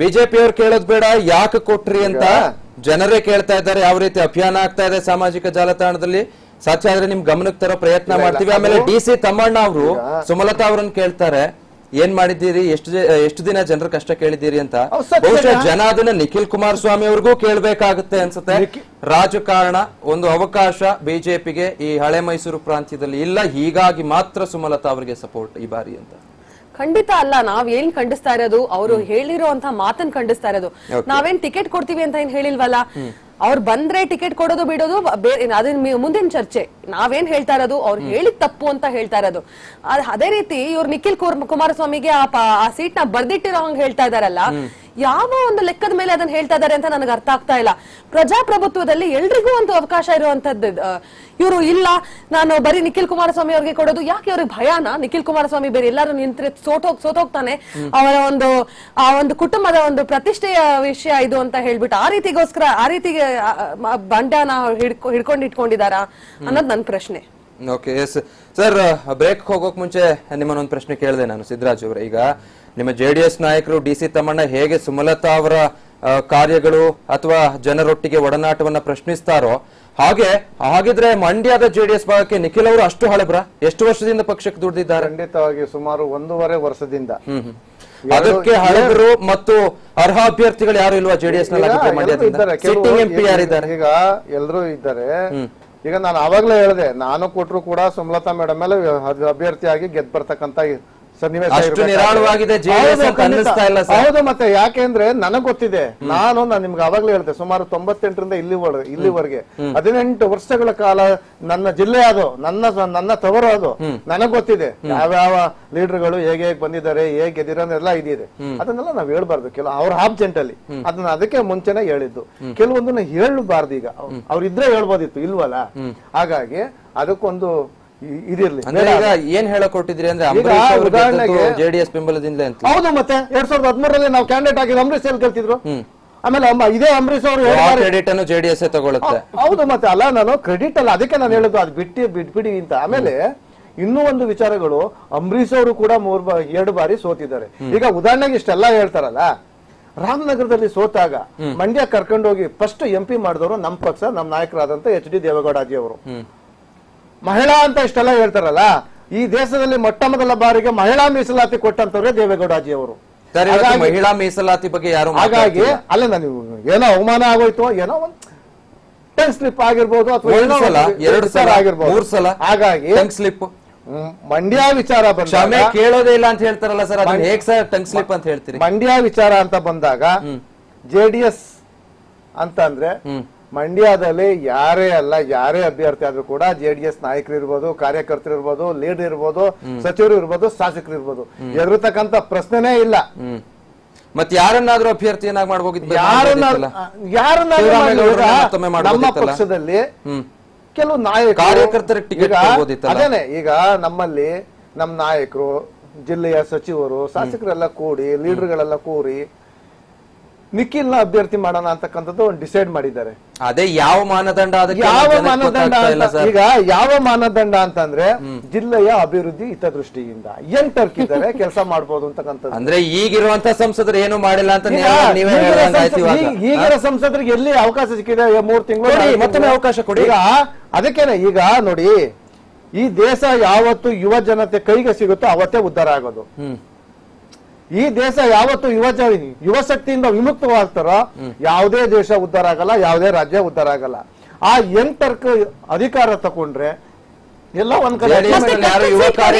ಬಿಜೆಪಿ ಅವ್ರು ಕೇಳೋದ್ ಬೇಡ, ಯಾಕೆ ಕೊಟ್ರಿ ಅಂತ ಜನರೇ ಕೇಳ್ತಾ ಇದ್ದಾರೆ. ಯಾವ ರೀತಿ ಅಭಿಯಾನ ಆಗ್ತಾ ಇದೆ ಸಾಮಾಜಿಕ ಜಾಲತಾಣದಲ್ಲಿ, ಸಾಧ್ಯ ಆದ್ರೆ ನಿಮ್ ಗಮನಕ್ಕೆ ತರೋ ಪ್ರಯತ್ನ ಮಾಡ್ತೀವಿ. ಆಮೇಲೆ DC ತಮ್ಮಣ್ಣ ಅವರು ಸುಮಲತಾ ಅವರನ್ನು ಕೇಳ್ತಾರೆ, ಏನ್ ಮಾಡಿದ್ದೀರಿ, ಎಷ್ಟು ದಿನ ಜನರ ಕಷ್ಟ ಕೇಳಿದ್ದೀರಿ ಅಂತ. ಬಹುಶಃ ಜನ ಅದನ್ನ ನಿಖಿಲ್ ಕುಮಾರಸ್ವಾಮಿ ಅವ್ರಿಗೂ ಕೇಳ್ಬೇಕಾಗುತ್ತೆ ಅನ್ಸುತ್ತೆ. ರಾಜಕಾರಣ ಒಂದು ಅವಕಾಶ ಬಿಜೆಪಿಗೆ ಈ ಹಳೆ ಮೈಸೂರು ಪ್ರಾಂತ್ಯದಲ್ಲಿ ಇಲ್ಲ, ಹೀಗಾಗಿ ಮಾತ್ರ ಸುಮಲತಾ ಅವರಿಗೆ ಸಪೋರ್ಟ್ ಈ ಬಾರಿ ಅಂತ. ಖಂಡಿತ ಅಲ್ಲ. ನಾವ್ ಏನ್ ಖಂಡಿಸ್ತಾ ಇರೋದು, ಅವರು ಹೇಳಿರುವಂತ ಮಾತನ್ನ ಖಂಡಿಸ್ತಾ ಇರೋದು. ನಾವೇನ್ ಟಿಕೆಟ್ ಕೊಡ್ತೀವಿ ಅಂತ ಏನ್ ಹೇಳಿಲ್ವಲ್ಲ. ಅವ್ರು ಬಂದ್ರೆ ಟಿಕೆಟ್ ಕೊಡೋದು ಬಿಡೋದು ಅದನ್ನ ಮುಂದಿನ ಚರ್ಚೆ. ನಾವೇನ್ ಹೇಳ್ತಾ ಇರೋದು, ಅವ್ರು ಹೇಳಿದ್ ತಪ್ಪು ಅಂತ ಹೇಳ್ತಾ ಇರೋದು. ಅದೇ ರೀತಿ ಇವ್ರು ನಿಖಿಲ್ ಕುಮಾರಸ್ವಾಮಿಗೆ ಆ ಸೀಟ್ ನ ಬರ್ದಿಟ್ಟಿರೋ ಹಂಗ್ ಹೇಳ್ತಾ ಇದಾರಲ್ಲ, ಯಾವ ಒಂದು ಲೆಕ್ಕದ ಮೇಲೆ ಅದನ್ನ ಹೇಳ್ತಾ ಇದಾರೆ ಅಂತ ನನಗೆ ಅರ್ಥ ಆಗ್ತಾ ಇಲ್ಲ. ಪ್ರಜಾಪ್ರಭುತ್ವದಲ್ಲಿ ಎಲ್ರಿಗೂ ಒಂದು ಅವಕಾಶ ಇರುವಂತದ್ದು. ಇವರು ಇಲ್ಲ, ನಾನು ಬರೀ ನಿಖಿಲ್ ಕುಮಾರಸ್ವಾಮಿ ಅವ್ರಿಗೆ ಕೊಡೋದು, ಯಾಕೆ ಅವ್ರಿಗೆ ಭಯಾನ? ನಿಖಿಲ್ ಕುಮಾರಸ್ವಾಮಿ ಬೇರೆ ಎಲ್ಲರೂ ನಿಂತ್ರೆ ಸೋತೋಗ್ತಾನೆ, ಅವರ ಒಂದು ಕುಟುಂಬದ ಒಂದು ಪ್ರತಿಷ್ಠೆಯ ವಿಷಯ ಇದು ಅಂತ ಹೇಳ್ಬಿಟ್ಟು ಆ ರೀತಿಗೆ ಬಂಡನ ಹಿಡ್ಕೊಂಡಿದಾರ ಅನ್ನೋದು ನನ್ನ ಪ್ರಶ್ನೆ. Okay, yes sir. ಬ್ರೇಕ್ ಹೋಗೋಕ್ ಮುಂಚೆ ನಿಮ್ಮನ್ನೊಂದು ಪ್ರಶ್ನೆ ಕೇಳಿದೆ ನಾನು, ಸಿದ್ದರಾಜ್ ಅವರ. ಈಗ ನಿಮ್ಮ JDS ನಾಯಕರು DC ತಮ್ಮಣ್ಣ ಹೇಗೆ ಸುಮಲತಾ ಅವರ ಕಾರ್ಯಗಳು ಅಥವಾ ಜನರೊಟ್ಟಿಗೆ ಒಡನಾಟವನ್ನ ಪ್ರಶ್ನಿಸ್ತಾರೋ ಹಾಗಿದ್ರೆ ಮಂಡ್ಯದ JDS ಭಾಗಕ್ಕೆ ನಿಖಿಲ್ ಅವರು ಅಷ್ಟು ಹಳೆಬ್ರ? ಎಷ್ಟು ವರ್ಷದಿಂದ ಪಕ್ಷಕ್ಕೆ ದುಡಿದಿದ್ದಾರೆ? ಖಂಡಿತವಾಗಿ ಸುಮಾರು 1.5 ವರ್ಷದಿಂದ. ಅದಕ್ಕೆ ಹಳೆಬರು ಮತ್ತು ಅರ್ಹ ಅಭ್ಯರ್ಥಿಗಳು ಯಾರು ಇಲ್ವಾ JDS ನಲ್ಲಿ? ಸಿಟ್ಟಿಂಗ್ MP ಯಾರಿದ್ದಾರೆ? ಈಗ ಎಲ್ಲರೂ ಇದ್ದಾರೆ. ಈಗ ನಾನು ಆವಾಗ್ಲೇ ಹೇಳಿದೆ, ನಾನು ಕೊಟ್ರು ಕೂಡ ಸುಮಲತಾ ಮೇಡಮ್ ಮೇಲೆ ಅಭ್ಯರ್ಥಿಯಾಗಿ ಗೆದ್ದು ಬರ್ತಕ್ಕಂತ ಸನ್ನಿವೇಶ. ಹೌದು, ಮತ್ತೆ ಯಾಕೆಂದ್ರೆ ನನಗ್ ಗೊತ್ತಿದೆ. ನಾನು ನಿಮ್ಗೆ ಅವಾಗ್ಲೇ ಹೇಳ್ದೆ, ಸುಮಾರು 98ರಿಂದ ಇಲ್ಲಿವರೆಗೆ 18 ವರ್ಷಗಳ ಕಾಲ ನನ್ನ ಜಿಲ್ಲೆ ಅದು, ನನ್ನ ತವರು ಅದು. ನನಗ್ ಗೊತ್ತಿದೆ ಯಾವ್ಯಾವ ಲೀಡರ್ಗಳು ಹೇಗೆ ಬಂದಿದ್ದಾರೆ, ಹೇಗೆ ಗೆದ್ದಿರೋದೆಲ್ಲ ಇದಿದೆ. ಅದನ್ನೆಲ್ಲ ನಾವ್ ಹೇಳ್ಬಾರ್ದು. ಕೆಲವು ಅವ್ರ ಆಬ್ಸೆಂಟ್ ಅಲ್ಲಿ ಅದನ್ನ ಅದಕ್ಕೆ ಮುಂಚೆನೆ ಹೇಳಿದ್ದು. ಕೆಲವೊಂದನ್ನ ಹೇಳಬಾರ್ದು. ಈಗ ಅವ್ರಿದ್ರೆ ಹೇಳ್ಬೋದಿತ್ತು, ಇಲ್ವಲ್ಲ. ಹಾಗಾಗಿ ಅದಕ್ಕೊಂದು ಇದಿರ್ಲಿ. ಏನ್ ಹೇಳಕ್ ಕೊಟ್ಟಿದ್ರಿ ಅಂದ್ರೆ JDS ಬೆಂಬಲದಿಂದ? ಹೌದು, ಮತ್ತೆ 2013ರಲ್ಲಿ ನಾವು ಕ್ಯಾಂಡಿಡೇಟ್ ಆಗಿ ಅಂಬರೀಶ್ ಎಲ್ಲಿ ಗೆಲ್ತಿದ್ರು. ಆಮೇಲೆ ಇದೇ ಅಂಬರೀಶ್ ಅವರು ಕ್ರೆಡಿಟ್ ಅನ್ನು JDS ತಗೊಳುತ್ತೆ. ಹೌದು, ಮತ್ತೆ ಅಲ್ಲ, ನಾನು ಕ್ರೆಡಿಟ್ ಅಲ್ಲ, ಅದಕ್ಕೆ ನಾನು ಹೇಳುದು ಅದು ಬಿಟ್ಬಿಡಿ ಅಂತ. ಆಮೇಲೆ ಇನ್ನೂ ಒಂದು ವಿಚಾರಗಳು, ಅಂಬರೀಶ್ ಅವರು ಕೂಡ 2 ಬಾರಿ ಸೋತಿದ್ದಾರೆ. ಈಗ ಉದಾಹರಣೆಗೆ ಇಷ್ಟೆಲ್ಲ ಹೇಳ್ತಾರಲ್ಲ, ರಾಮನಗರದಲ್ಲಿ ಸೋತಾಗ ಮಂಡ್ಯ ಕರ್ಕೊಂಡೋಗಿ ಫಸ್ಟ್ MP ಮಾಡಿದವರು ನಮ್ಮ ಪಕ್ಷ, ನಮ್ಮ ನಾಯಕರಾದಂತ HD ದೇವೇಗೌಡಾಜಿ ಅವರು. ಮಹಿಳಾ ಅಂತ ಇಷ್ಟೆಲ್ಲ ಹೇಳ್ತಾರಲ್ಲ, ಈ ದೇಶದಲ್ಲಿ ಮೊಟ್ಟ ಮೊದಲ ಬಾರಿಗೆ ಮಹಿಳಾ ಮೀಸಲಾತಿ ಕೊಟ್ಟಂತವ್ರೆ ದೇವೇಗೌಡಾಜಿ ಅವರು. ಮಹಿಳಾ ಮೀಸಲಾತಿ ಬಗ್ಗೆ ಯಾರು? ಹಾಗಾಗಿ ಅಲ್ಲ, ನಾನು ಏನೋ ಅವಮಾನ ಆಗೋಯ್ತು, ಏನೋ ಒಂದು ಟಂಗ್ ಸ್ಲಿಪ್ ಆಗಿರ್ಬೋದು, ಅಥವಾ 2 ಸಲ ಆಗಿರ್ಬೋದು, 3 ಸಲ. ಹಾಗಾಗಿ ಟಂಗ್ ಸ್ಲಿಪ್ ಮಂಡ್ಯ ವಿಚಾರ ಕ್ಷಮೆ ಕೇಳೋದೇ ಇಲ್ಲ ಅಂತ ಹೇಳ್ತಾರಲ್ಲ ಸರ್, ಅದನ್ನ ಹೇಗೆ ಸರ್ ಟಂಗ್ ಸ್ಲಿಪ್ ಅಂತ ಹೇಳ್ತೀರಿ? ಮಂಡ್ಯ ವಿಚಾರ ಅಂತ ಬಂದಾಗ JDS ಅಂತ ಅಂದ್ರೆ ಮಂಡ್ಯದಲ್ಲಿ ಯಾರೇ ಅಭ್ಯರ್ಥಿ ಆದ್ರೂ ಕೂಡ JDS ನಾಯಕರು ಇರ್ಬೋದು, ಕಾರ್ಯಕರ್ತರು ಇರ್ಬೋದು, ಲೀಡರ್ ಇರ್ಬೋದು, ಸಚಿವರು ಇರ್ಬೋದು, ಶಾಸಕರು ಇರ್ಬೋದು, ಎದುರತಕ್ಕಂತ ಪ್ರಶ್ನೆನೇ ಇಲ್ಲ. ಮತ್ತೆ ಯಾರನ್ನಾದ್ರೂ ಅಭ್ಯರ್ಥಿಯನ್ನಾಗಿ ಮಾಡ್ಬೋಗಿತ್ತು? ನಮ್ಮ ಪಕ್ಷದಲ್ಲಿ ಕೆಲವು ನಾಯಕರು ಕಾರ್ಯಕರ್ತರಿಗೆ ಟಿಕೆಟ್ ಕೊಡ್ಬೋದಿತ್ತಲ್ಲ. ಅದೇನೆ ಈಗ ನಮ್ಮಲ್ಲಿ ನಮ್ಮ ನಾಯಕರು, ಜಿಲ್ಲೆಯ ಸಚಿವರು, ಶಾಸಕರೆಲ್ಲ ಕೂಡಿ, ಲೀಡರ್ಗಳೆಲ್ಲ ಕೂಡಿ ನಿಖಿಲ್ನ ಅಭ್ಯರ್ಥಿ ಮಾಡೋಣ ಅಂತಕ್ಕಂಥದ್ದು ಒಂದು ಡಿಸೈಡ್ ಮಾಡಿದ್ದಾರೆ. ಅದೇ ಯಾವ ಮಾನದಂಡ, ಯಾವ ಮಾನದಂಡ ಈಗ ಯಾವ ಮಾನದಂಡ ಅಂತಂದ್ರೆ ಜಿಲ್ಲೆಯ ಅಭಿವೃದ್ಧಿ ಹಿತದೃಷ್ಟಿಯಿಂದ ಏನ್ ತರ್ಕಿದ್ದಾರೆ ಕೆಲಸ ಮಾಡ್ಬೋದು ಅಂತಕ್ಕಂಥದ್ದು. ಅಂದ್ರೆ ಈಗಿರುವಂತ ಸಂಸದರು ಏನು ಮಾಡಿಲ್ಲ ಅಂತ ಈಗಿನ ಸಂಸದರಿಗೆ ಎಲ್ಲಿ ಅವಕಾಶ ಸಿಕ್ಕಿದೆ? 3 ತಿಂಗಳು ಮತ್ತೊಮ್ಮೆ ಅವಕಾಶ ಕೊಡಿ. ಈಗ ಅದಕ್ಕೇನೆ ಈಗ ನೋಡಿ, ಈ ದೇಶ ಯಾವತ್ತು ಯುವ ಜನತೆ ಕೈಗೆ ಸಿಗುತ್ತೋ ಅವತ್ತೇ ಉದ್ಧಾರ ಆಗೋದು. ಈ ದೇಶ ಯಾವತ್ತು ಯುವ ಶಕ್ತಿಯಿಂದ ವಿಮುಕ್ತವಾಗ್ತಾರೋ ಯಾವುದೇ ದೇಶ ಉದ್ಧಾರ ಆಗಲ್ಲ, ಯಾವುದೇ ರಾಜ್ಯ ಉದ್ಧಾರ ಆಗಲ್ಲ. ಆ ಯಂಗ್ ಅಧಿಕಾರ ತಗೊಂಡ್ರೆ ಎಲ್ಲ ಒಂದ್ ಕಡೆ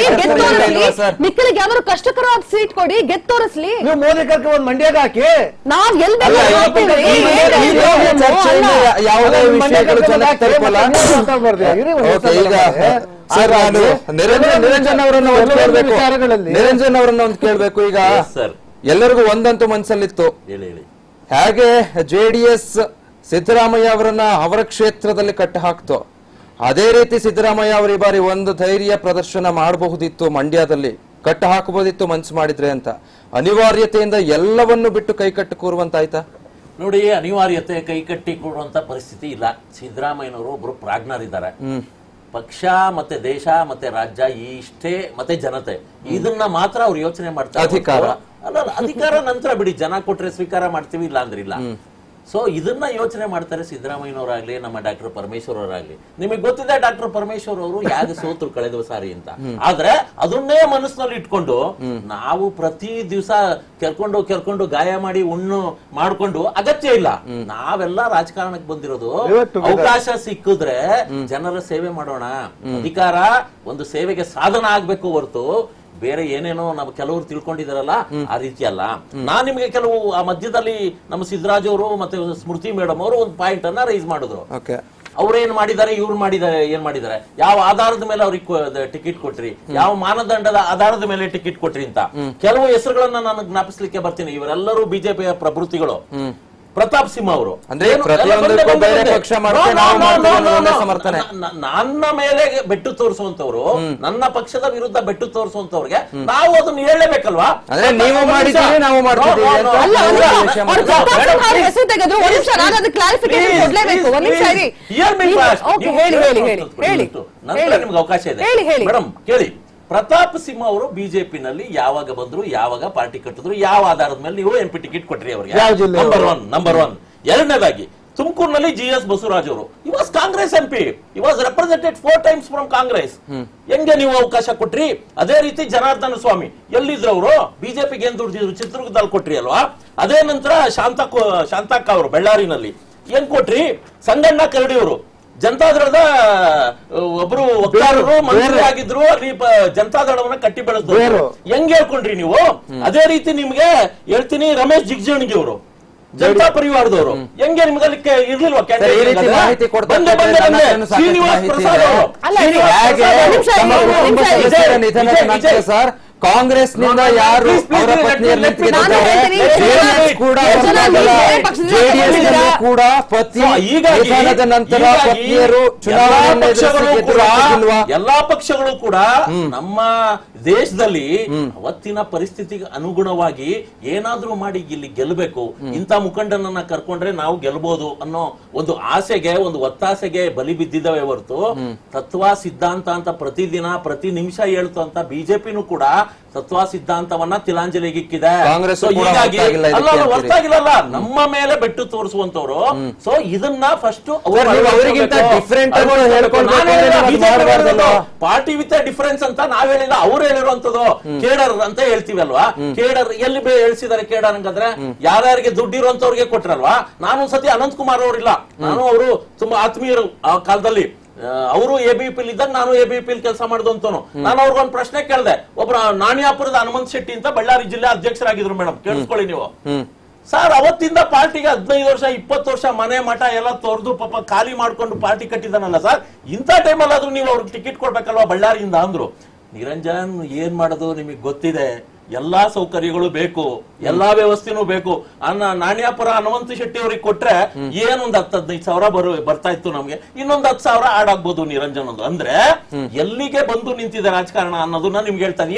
ಮಿಕ್ಕಲಿಗೆ ಯಾವ್ದಾದ್ರು ಕಷ್ಟಕರವಾದ ಸೀಟ್ ಕೊಡಿ, ಗೆದ್ದು ತೋರಿಸ್ಲಿ. ನೀವು ಮೋದಿ ಕರ್ಕೊಂಡು ಒಂದ್ ಮಂಡ್ಯಗ ಹಾಕಿ, ನಾವ್ ನಿರಂಜನ್ ಅವರನ್ನ ಒಂದು ಕೇಳ್ಬೇಕು. ಈಗ ಎಲ್ಲರಿಗೂ ಒಂದಂತೂ ಮನಸ್ಸಲ್ಲಿತ್ತು, ಹೇಗೆ JDS ಸಿದ್ದರಾಮಯ್ಯ ಅವರನ್ನ ಅವರ ಕ್ಷೇತ್ರದಲ್ಲಿ ಕಟ್ಟಿ ಹಾಕ್ತೋ ಅದೇ ರೀತಿ ಸಿದ್ದರಾಮಯ್ಯ ಅವರು ಈ ಬಾರಿ ಒಂದು ಧೈರ್ಯ ಪ್ರದರ್ಶನ ಮಾಡಬಹುದಿತ್ತು, ಮಂಡ್ಯದಲ್ಲಿ ಕಟ್ಟ ಹಾಕಬಹುದಿತ್ತು ಮನ್ಸು ಮಾಡಿದ್ರೆ ಅಂತ. ಅನಿವಾರ್ಯತೆಯಿಂದ ಎಲ್ಲವನ್ನು ಬಿಟ್ಟು ಕೈಕಟ್ಟು ಕೂರುವಂತಾಯ್ತಾ? ನೋಡಿ, ಅನಿವಾರ್ಯತೆ ಕೈಕಟ್ಟಿ ಕೂರುವಂತ ಪರಿಸ್ಥಿತಿ ಇಲ್ಲ. ಸಿದ್ದರಾಮಯ್ಯನವರು ಒಬ್ರು ಪ್ರಾಜ್ಞರಿದ್ದಾರೆ. ಪಕ್ಷ ಮತ್ತೆ ದೇಶ ಮತ್ತೆ ರಾಜ್ಯ ಇಷ್ಟೇ ಮತ್ತೆ ಜನತೆ, ಇದನ್ನ ಮಾತ್ರ ಅವ್ರು ಯೋಚನೆ ಮಾಡ್ತಾರೆ. ಅಧಿಕಾರ ನಂತರ ಬಿಡಿ, ಜನ ಕೊಟ್ರೆ ಸ್ವೀಕಾರ ಮಾಡ್ತೀವಿ, ಇಲ್ಲ ಅಂದ್ರೆ ಇಲ್ಲ. ಸೊ ಇದನ್ನ ಯೋಚನೆ ಮಾಡ್ತಾರೆ ಸಿದ್ದರಾಮಯ್ಯನವರಾಗ್ಲಿ, ನಮ್ಮ ಡಾಕ್ಟರ್ ಪರಮೇಶ್ವರ್ ಅವರಾಗ್ಲಿ. ನಿಮಗೆ ಗೊತ್ತಿದೆ ಡಾಕ್ಟರ್ ಪರಮೇಶ್ವರ್ ಅವರು ಯಾಕೆ ಸೋತರು ಕಳೆದ ಸಾರಿ ಅಂತ. ಆದ್ರೆ ಅದನ್ನೇ ಮನಸ್ಸಿನಲ್ಲಿ ಇಟ್ಕೊಂಡು ನಾವು ಪ್ರತಿ ದಿವಸ ಕೆರ್ಕೊಂಡು ಗಾಯ ಮಾಡಿ ಮಾಡ್ಕೊಂಡು ಅಗತ್ಯ ಇಲ್ಲ. ನಾವೆಲ್ಲ ರಾಜಕಾರಣಕ್ಕೆ ಬಂದಿರೋದು ಅವಕಾಶ ಸಿಕ್ಕಿದ್ರೆ ಜನರ ಸೇವೆ ಮಾಡೋಣ. ಅಧಿಕಾರ ಒಂದು ಸೇವೆಗೆ ಸಾಧನ ಆಗ್ಬೇಕು ಹೊರತು ಬೇರೆ ಏನೇನೋ ನಾವು ಕೆಲವರು ತಿಳ್ಕೊಂಡಿದಾರಲ್ಲ ಆ ರೀತಿ ಅಲ್ಲ. ನಾನ್ ನಿಮ್ಗೆ ಕೆಲವು ಆ ಮಧ್ಯದಲ್ಲಿ ನಮ್ಮ ಸಿದ್ದರಾಜ್ ಅವರು ಮತ್ತೆ ಸ್ಮೃತಿ ಮೇಡಮ್ ಅವರು ಒಂದು ಪಾಯಿಂಟ್ ಅನ್ನ ರೈಸ್ ಮಾಡಿದ್ರು. ಅವ್ರೇನ್ ಮಾಡಿದ್ದಾರೆ, ಇವ್ರು ಮಾಡಿದ್ದಾರೆ, ಏನ್ ಮಾಡಿದ್ದಾರೆ, ಯಾವ ಆಧಾರದ ಮೇಲೆ ಅವ್ರಿಗೆ ಟಿಕೆಟ್ ಕೊಟ್ರಿ, ಯಾವ ಮಾನದಂಡದ ಆಧಾರದ ಮೇಲೆ ಟಿಕೆಟ್ ಕೊಟ್ರಿ ಅಂತ ಕೆಲವು ಹೆಸರುಗಳನ್ನ ನಾನು ಜ್ಞಾಪಿಸ್ಲಿಕ್ಕೆ ಬರ್ತೀನಿ. ಇವರೆಲ್ಲರೂ ಬಿಜೆಪಿಯ ಪ್ರಭೃತಿಗಳು. ಪ್ರತಾಪ್ ಸಿಂಹ ಅವರು ನನ್ನ ಮೇಲೆ ಬೆಟ್ಟು ತೋರಿಸುವಂತವ್ರು, ನನ್ನ ಪಕ್ಷದ ವಿರುದ್ಧ ಬೆಟ್ಟು ತೋರಿಸುವಂತವ್ರಿಗೆ ನಾವು ಅದನ್ನ ಹೇಳಲೇಬೇಕಲ್ವಾ? ನಿಮ್ಗೆ ಅವಕಾಶ ಇದೆ ಮೇಡಮ್, ಕೇಳಿ. ಪ್ರತಾಪ್ ಸಿಂಹ ಅವರು ಬಿಜೆಪಿನಲ್ಲಿ ಯಾವಾಗ ಬಂದ್ರು, ಯಾವಾಗ ಪಾರ್ಟಿ ಕಟ್ಟಿದ್ರು, ಯಾವ ಆಧಾರದ ಮೇಲೆ ನೀವು MP ಟಿಕೆಟ್ ಕೊಟ್ರಿ ಅವರಿಗೆ? Number one. ಎರಡನೇದಾಗಿ ತುಮಕೂರಿನಲ್ಲಿ GS ಬಸವರಾಜ್ ಅವರು was Congress MP, was represented 4 times from Congress. ಹೆಂಗೆ ನೀವು ಅವಕಾಶ ಕೊಟ್ರಿ? ಅದೇ ರೀತಿ ಜನಾರ್ದನ ಸ್ವಾಮಿ ಎಲ್ಲಿದ್ರು ಅವರು? ಬಿಜೆಪಿಗೆ ಏನ್ ದುಡ್ಡಿದ್ರು? ಚಿತ್ರದುರ್ಗದಲ್ಲಿ ಕೊಟ್ರಿ ಅಲ್ವಾ? ಅದೇ ನಂತರ ಶಾಂತಕ್ಕ ಅವರು ಬೆಳ್ಳಾರಿನಲ್ಲಿ ಹೆಂಗ್ ಕೊಟ್ರಿ? ಸಂಗಣ್ಣ ಕರಡಿ ಅವರು ಜನತಾದಳದ ಒಬ್ರು ವಕ್ತಾರರು, ಮಂತ್ರಿ ಆಗಿದ್ರು, ಅಲ್ಲಿ ಜನತಾದಳವನ್ನ ಕಟ್ಟಿ ಬೆಳೆದ್ರು. ಹೆಂಗ್ ಹೇಳ್ಕೊಂಡ್ರಿ ನೀವು? ಅದೇ ರೀತಿ ನಿಮ್ಗೆ ಹೇಳ್ತೀನಿ, ರಮೇಶ್ ಜಿಗಜಿಣಗಿ ಅವರು ಜನತಾ ಪರಿವಾರದವರು, ಹೆಂಗೆ ನಿಮ್ಗೆ ಅದಕ್ಕೆ ಇರ್ಲಿಲ್ವಾ? ಶ್ರೀನಿವಾಸ್ ಪ್ರಸಾದ್ ಸರ್, ಕಾಂಗ್ರೆಸ್ ನಿಂದ ಯಾರು ಅವರ ಪತ್ನಿಯರು ಕೂಡ ಪತಿ ನಿಧನದ ನಂತರ ಪತ್ನಿಯರು ಚುನಾವಣೆ ಎಲ್ಲಾ ಪಕ್ಷಗಳು ಕೂಡ ನಮ್ಮ ದೇಶದಲ್ಲಿ ಅವತ್ತಿನ ಪರಿಸ್ಥಿತಿಗೆ ಅನುಗುಣವಾಗಿ ಏನಾದ್ರೂ ಮಾಡಿ ಇಲ್ಲಿ ಗೆಲ್ಲಬೇಕು, ಇಂಥ ಮುಖಂಡನನ್ನ ಕರ್ಕೊಂಡ್ರೆ ನಾವು ಗೆಲ್ಬಹುದು ಅನ್ನೋ ಒಂದು ಆಸೆಗೆ, ಒಂದು ಒತ್ತಾಸೆಗೆ ಬಲಿ ಬಿದ್ದಿದ್ದಾವೆ ಹೊರತು ತತ್ವ ಸಿದ್ಧಾಂತ ಅಂತ ಪ್ರತಿದಿನ ಪ್ರತಿ ನಿಮಿಷ ಹೇಳ್ತು ಅಂತ ಬಿಜೆಪಿನೂ ಕೂಡ ತತ್ವ ಸಿದ್ಧಾಂತವನ್ನ ತಿಲಾಂಜಲಿಗಿಕ್ಕಿದೆ. ಹೊರತಾಗಿಲ್ಲ, ನಮ್ಮ ಮೇಲೆ ಬೆಟ್ಟು ತೋರಿಸುವಂತವ್ರು. ಸೊ ಇದನ್ನ ಫಸ್ಟ್ ಪಾರ್ಟಿ ವಿತ್ ಡಿಫರೆನ್ಸ್ ಅಂತ ನಾವ್ ಹೇಳಿಲ್ಲ, ಅವ್ರು ಹೇಳಿರುವಂತದ್ದು ಕೇಡರ್ ಅಂತ ಹೇಳ್ತೀವಿ ಅಲ್ವಾ? ಕೇಡರ್ ಎಲ್ಲಿ ಹೇಳ್ಸಿದಾರೆ? ಕೇಡರ್ ಹಂಗಂದ್ರೆ ಯಾರ್ಯಾರಿಗೆ ದುಡ್ಡಿರುವಂತವ್ರಿಗೆ ಕೊಟ್ರಲ್ವಾ? ನಾನು ಸತಿ ಅನಂತ್ ಕುಮಾರ್ ಅವರಿಲ್ಲ, ನಾನು ಅವರು ತುಂಬಾ ಆತ್ಮೀಯರು ಆ ಕಾಲದಲ್ಲಿ. ಅವರು ABP ಇದ್ದಾಗ ನಾನು ABP ಕೆಲಸ ಮಾಡಿದಂತನು. ನಾನು ಅವ್ರಿಗೊಂದು ಪ್ರಶ್ನೆ ಕೇಳಿದೆ. ಒಬ್ರ ನಾಣ್ಯಾಪುರದ ಹನುಮಂತ್ ಶೆಟ್ಟಿ ಅಂತ ಬಳ್ಳಾರಿ ಜಿಲ್ಲೆ ಅಧ್ಯಕ್ಷರಾಗಿದ್ರು ಮೇಡಮ್, ಕೇಳಿಸ್ಕೊಳ್ಳಿ ನೀವು. ಸರ್, ಅವತ್ತಿಂದ ಪಾರ್ಟಿಗೆ 15 ವರ್ಷ 20 ವರ್ಷ ಮನೆ ಮಠ ಎಲ್ಲ ತೊರೆದು ಪಾಪ ಖಾಲಿ ಮಾಡ್ಕೊಂಡು ಪಾರ್ಟಿ ಕಟ್ಟಿದಾನಲ್ಲ ಸರ್, ಇಂಥ ಟೈಮಲ್ಲಾದ್ರೂ ನೀವು ಅವ್ರಿಗೆ ಟಿಕೆಟ್ ಕೊಡ್ಬೇಕಲ್ವಾ ಬಳ್ಳಾರಿಯಿಂದ ಅಂದ್ರು. ನಿರಂಜನ್ ಏನ್ ಮಾಡೋದು ನಿಮಗೆ ಗೊತ್ತಿದೆ, ಎಲ್ಲಾ ಸೌಕರ್ಯಗಳು ಬೇಕು, ಎಲ್ಲಾ ವ್ಯವಸ್ಥೆನೂ ಬೇಕು. ನಾಣ್ಯಾಪುರ ಹನುಮಂತ ಶೆಟ್ಟಿ ಅವ್ರಿಗೆ ಕೊಟ್ರೆ ಏನೊಂದ್ 10-15 ಸಾವಿರ ಬರ್ತಾ ಇತ್ತು ನಮ್ಗೆ, ಇನ್ನೊಂದ್ 10 ಸಾವಿರ ಆಡ್ ಆಗ್ಬೋದು ನಿರಂಜನ್ ಒಂದು. ಅಂದ್ರೆ ಎಲ್ಲಿಗೆ ಬಂದು ನಿಂತಿದೆ ರಾಜಕಾರಣ ಅನ್ನೋದನ್ನ ನಿಮ್ಗೆ ಹೇಳ್ತಾನೆ.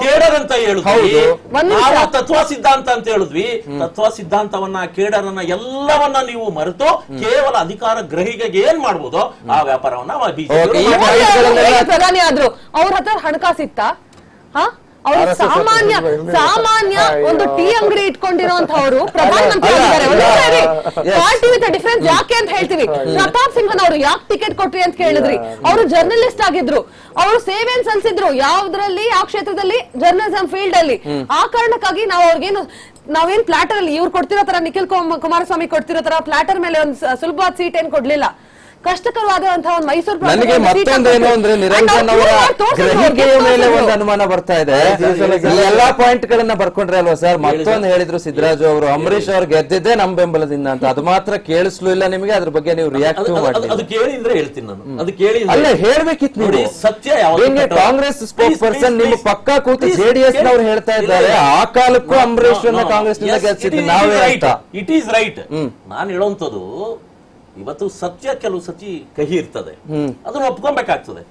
ಕೇಡರ್ ಅಂತ ಹೇಳಿದ್ವಿ ನಾವು, ತತ್ವ ಸಿದ್ಧಾಂತ ಅಂತ ಹೇಳಿದ್ವಿ. ತತ್ವ ಸಿದ್ಧಾಂತವನ್ನ, ಕೇಡರನ್ನ ಎಲ್ಲವನ್ನ ನೀವು ಮರೆತು ಕೇವಲ ಅಧಿಕಾರ ಗ್ರಹಿಕೆಗೆ ಏನ್ ಮಾಡ್ಬೋದು ಆ ವ್ಯಾಪಾರವನ್ನ ಪ್ರಧಾನಿ ಆದ್ರು ಅವ್ರ ಹತ್ರ ಹಣಕಾಸಿತ್ತ? ಅವ್ರು ಸಾಮಾನ್ಯ ಒಂದು ಟೀ ಅಂಗಡಿ ಇಟ್ಕೊಂಡಿರೋಂಥವ್ರು ಪ್ರಧಾನಮಂತ್ರಿ ಆಗಿದ್ದಾರೆ. ಪಾರ್ಟಿ ವಿತ್ ಡಿಫರೆನ್ಸ್ ಯಾಕೆ ಅಂತ ಹೇಳ್ತೀವಿ. ಪ್ರತಾಪ್ ಸಿಂಹನ್ ಅವರು ಯಾಕೆ ಟಿಕೆಟ್ ಕೊಟ್ರಿ ಅಂತ ಕೇಳಿದ್ರಿ. ಅವರು ಜರ್ನಲಿಸ್ಟ್ ಆಗಿದ್ರು, ಅವರು ಸೇವೆಯನ್ನು ಸಲ್ಲಿಸಿದ್ರು ಯಾವ್ದ್ರಲ್ಲಿ, ಯಾವ ಕ್ಷೇತ್ರದಲ್ಲಿ, ಜರ್ನಲಿಸಂ ಫೀಲ್ಡ್ ಅಲ್ಲಿ. ಆ ಕಾರಣಕ್ಕಾಗಿ ನಾವು ಅವ್ರಿಗೇನು ನಾವೇನ್ ಪ್ಲಾಟರ್ ಅಲ್ಲಿ ಇವ್ರು ಕೊಡ್ತಿರೋ ತರ, ನಿಖಿಲ್ ಕುಮಾರಸ್ವಾಮಿ ಕೊಡ್ತಿರೋ ತರ ಪ್ಲಾಟರ್ ಮೇಲೆ ಒಂದು ಸುಲಭವಾದ ಸೀಟ್ ಏನ್ ಕೊಡ್ಲಿಲ್ಲ. ಕಷ್ಟಕರವಾದಂತಹ ಒಂದು ಮೈಸೂರು. ನನಗೆ ಮತ್ತೊಂದೇನು ಅಂದ್ರೆ ನಿರಂಜನ್ ಅವರ ಗ್ರಹಿಕೆಯ ಮೇಲೆ ಒಂದು ಅನುಮಾನ ಬರ್ತಾ ಇದೆ. ಎಲ್ಲಾ ಪಾಯಿಂಟ್ ಗಳನ್ನ ಬರ್ಕೊಂಡ್ರೆ ಅಲ್ವಾ ಸರ್? ಮತ್ತೊಂದು ಹೇಳಿದ್ರು ಸಿದ್ದರಾಜು ಅವರು, ಅಂಬರೀಶ್ ಅವ್ರು ಗೆದ್ದಿದ್ದೆ ನಮ್ ಬೆಂಬಲದಿಂದ ಅಂತ. ಅದು ಮಾತ್ರ ಕೇಳಿಸ್ಲು ಇಲ್ಲ ನಿಮಗೆ? ಅದ್ರ ಬಗ್ಗೆ ನೀವು ರಿಯಾಕ್ಟ್ ಮಾಡಿ. ಅದು ಕೇಳಿದ್ರೆ ಹೇಳ್ತೀನಿ ನಾನು. ಅದು ಕೇಳಿ ಅಲ್ಲ ಹೇಳ್ಬೇಕಿತ್ತು ನೋಡಿ. ಸತ್ಯ ಕಾಂಗ್ರೆಸ್ ಸ್ಪೋಕ್ಸ್ ಪರ್ಸನ್ ನಿಮ್ಮ ಪಕ್ಕ ಕೂತು JDS ನವ್ರು ಹೇಳ್ತಾ ಇದ್ದಾರೆ ಆ ಕಾಲಕ್ಕೂ ಅಂಬರೀಶ್ ಕಾಂಗ್ರೆಸ್ ನಿಂದ ಗೆಲ್ಸಿದ್ದು ನಾವೇ ಅಂತ. It is right. ನಾನು ಹೇಳೋಂಥದ್ದು ಇವತ್ತು ಸತ್ಯ ಕೆಲವು ಸತಿ ಕಹಿ ಇರ್ತದೆ, ಅದನ್ನ ಒಪ್ಕೊಬೇಕಾಗ್ತದೆ.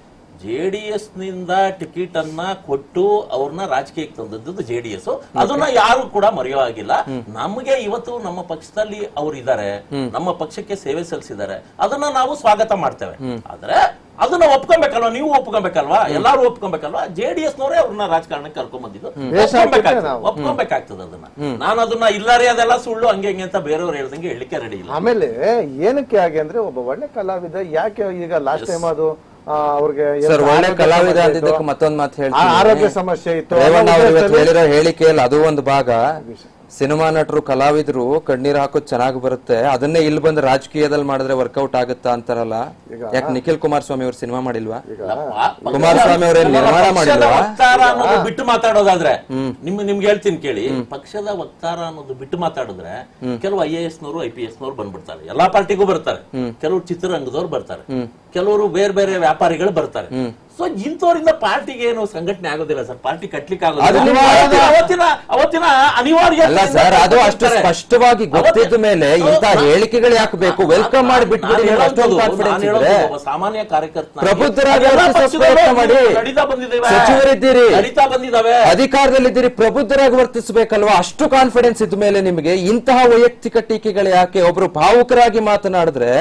JDS ನಿಂದ ಟಿಕೆಟ್ ಅನ್ನ ಕೊಟ್ಟು ಅವ್ರನ್ನ ರಾಜಕೀಯಕ್ಕೆ ತಂದದ್ದು JDS. ಅದನ್ನ ಯಾರು ಕೂಡ ಮರೆಯೋ ಆಗಿಲ್ಲ. ನಮಗೆ ಇವತ್ತು ನಮ್ಮ ಪಕ್ಷದಲ್ಲಿ ಅವ್ರು ಇದ್ದಾರೆ, ನಮ್ಮ ಪಕ್ಷಕ್ಕೆ ಸೇವೆ ಸಲ್ಲಿಸಿದ್ದಾರೆ, ಅದನ್ನ ನಾವು ಸ್ವಾಗತ ಮಾಡ್ತೇವೆ. ಆದ್ರೆ ಅದನ್ನ ಒಪ್ಕೊಬೇಕಲ್ವಾ? ನೀವು ಒಪ್ಕೊಬೇಕಲ್ವಾ? ಎಲ್ಲಾರು ಒಪ್ಕೊಬೇಕಲ್ವಾ? JDS ನವರೇ ಅವ್ರನ್ನ ರಾಜಕಾರಣಕ್ಕೆ ಕರ್ಕೊಂಡ್ ಬಂದಿದ್ದು, ಒಪ್ಕೊಬೇಕಾಗ್ತದೆ ಅದನ್ನ. ನಾನು ಅದನ್ನ ಇಲ್ಲಾರಿ ಅದೆಲ್ಲ ಸುಳ್ಳು ಹಂಗೆ ಹಿಂಗೆ ಅಂತ ಬೇರೆಯವ್ರು ಹೇಳ್ದಂಗೆ ಹೇಳಲಿಕ್ಕೆ ರೆಡಿ ಇಲ್ಲ. ಆಮೇಲೆ ಏನಕ್ಕೆ ಹಾಗೆ ಅಂದ್ರೆ ಒಬ್ಬ ಒಳ್ಳೆ ಕಲಾವಿದ ಯಾಕೆ ಈಗ ಲಾಸ್ಟ್ ಟೈಮ್ ಅದು ಅವ್ರಿಗೆ ಒಳ್ಳೆ ಕಲಾವಿದ ಅಂದಿದ್ದಕ್ಕೆ ಮತ್ತೊಂದು ಮಾತು ಹೇಳ್ತೀನಿ. ಆರೋಗ್ಯ ಸಮಸ್ಯೆ ಇತ್ತು ಹೇಳಿರೋ ಹೇಳಿಕೆಯಲ್ಲಿ ಅದು ಒಂದು ಭಾಗ. ಸಿನಿಮಾ ನಟರು ಕಲಾವಿದರು ಕಣ್ಣೀರ್ ಹಾಕೋದ್ ಚೆನ್ನಾಗಿ ಬರುತ್ತೆ, ಅದನ್ನೇ ಇಲ್ಲಿ ಬಂದು ರಾಜಕೀಯದಲ್ಲಿ ಮಾಡಿದ್ರೆ ವರ್ಕೌಟ್ ಆಗುತ್ತಾ ಅಂತಾರಲ್ಲ. ಯಾಕೆ ನಿಖಿಲ್ ಕುಮಾರಸ್ವಾಮಿ ಅವ್ರು ಸಿನಿಮಾ ಮಾಡಿಲ್ವಾ? ಕುಮಾರಸ್ವಾಮಿ ಅವ್ರ ನಿರ್ಮಾಣ ಮಾಡಿಲ್ವಾ? ಬಿಟ್ಟು ಮಾತಾಡೋದಾದ್ರೆ ನಿಮ್ಗೆ ಹೇಳ್ತೀನಿ ಕೇಳಿ. ಪಕ್ಷದ ವಕ್ತಾರ ಅನ್ನೋದು ಬಿಟ್ಟು ಮಾತಾಡಿದ್ರೆ ಕೆಲವು IAS ನವರು IPS ನವರು ಬಂದ್ಬಿಡ್ತಾರೆ, ಎಲ್ಲಾ ಪಾರ್ಟಿಗೂ ಬರ್ತಾರೆ. ಕೆಲವರು ಚಿತ್ರರಂಗದವ್ರು ಬರ್ತಾರೆ, ಕೆಲವರು ಬೇರೆ ಬೇರೆ ವ್ಯಾಪಾರಿಗಳು ಬರ್ತಾರೆ. ಸೊ ಇಂಥವರಿಂದ ಪಾರ್ಟಿಗೆ ಏನು ಸಂಘಟನೆ ಆಗೋದಿಲ್ಲ ಸರ್, ಪಾರ್ಟಿ ಕಟ್ಲಿಕ್ಕೆ ಆಗೋದಿಲ್ಲ. ಅವತ್ತಿನ ಅನಿವಾರ್ಯ ಸರ್, ಅದು ಅಷ್ಟು ಸ್ಪಷ್ಟವಾಗಿ ಗೊತ್ತಿದ್ದ ಮೇಲೆ ಇಂಥ ಹೇಳಿಕೆಗಳು ಯಾಕೆ ಬೇಕು? ವೆಲ್ಕಮ್ ಮಾಡಿ ಬಿಟ್ಬಿಡಿ. ಸಾಮಾನ್ಯ ಕಾರ್ಯಕರ್ತ ಪ್ರಬುದ್ಧರಾಗಿ ಮಾಡಿ, ಸಚಿವರಿದ್ದೀರಿ, ಅಧಿಕಾರದಲ್ಲಿದ್ದೀರಿ, ಪ್ರಬುದ್ಧರಾಗಿ ವರ್ತಿಸಬೇಕಲ್ವಾ? ಅಷ್ಟು ಕಾನ್ಫಿಡೆನ್ಸ್ ಇದ್ದ ಮೇಲೆ ನಿಮಗೆ ಇಂತಹ ವೈಯಕ್ತಿಕ ಟೀಕೆಗಳು ಯಾಕೆ? ಒಬ್ರು ಭಾವುಕರಾಗಿ ಮಾತನಾಡಿದ್ರೆ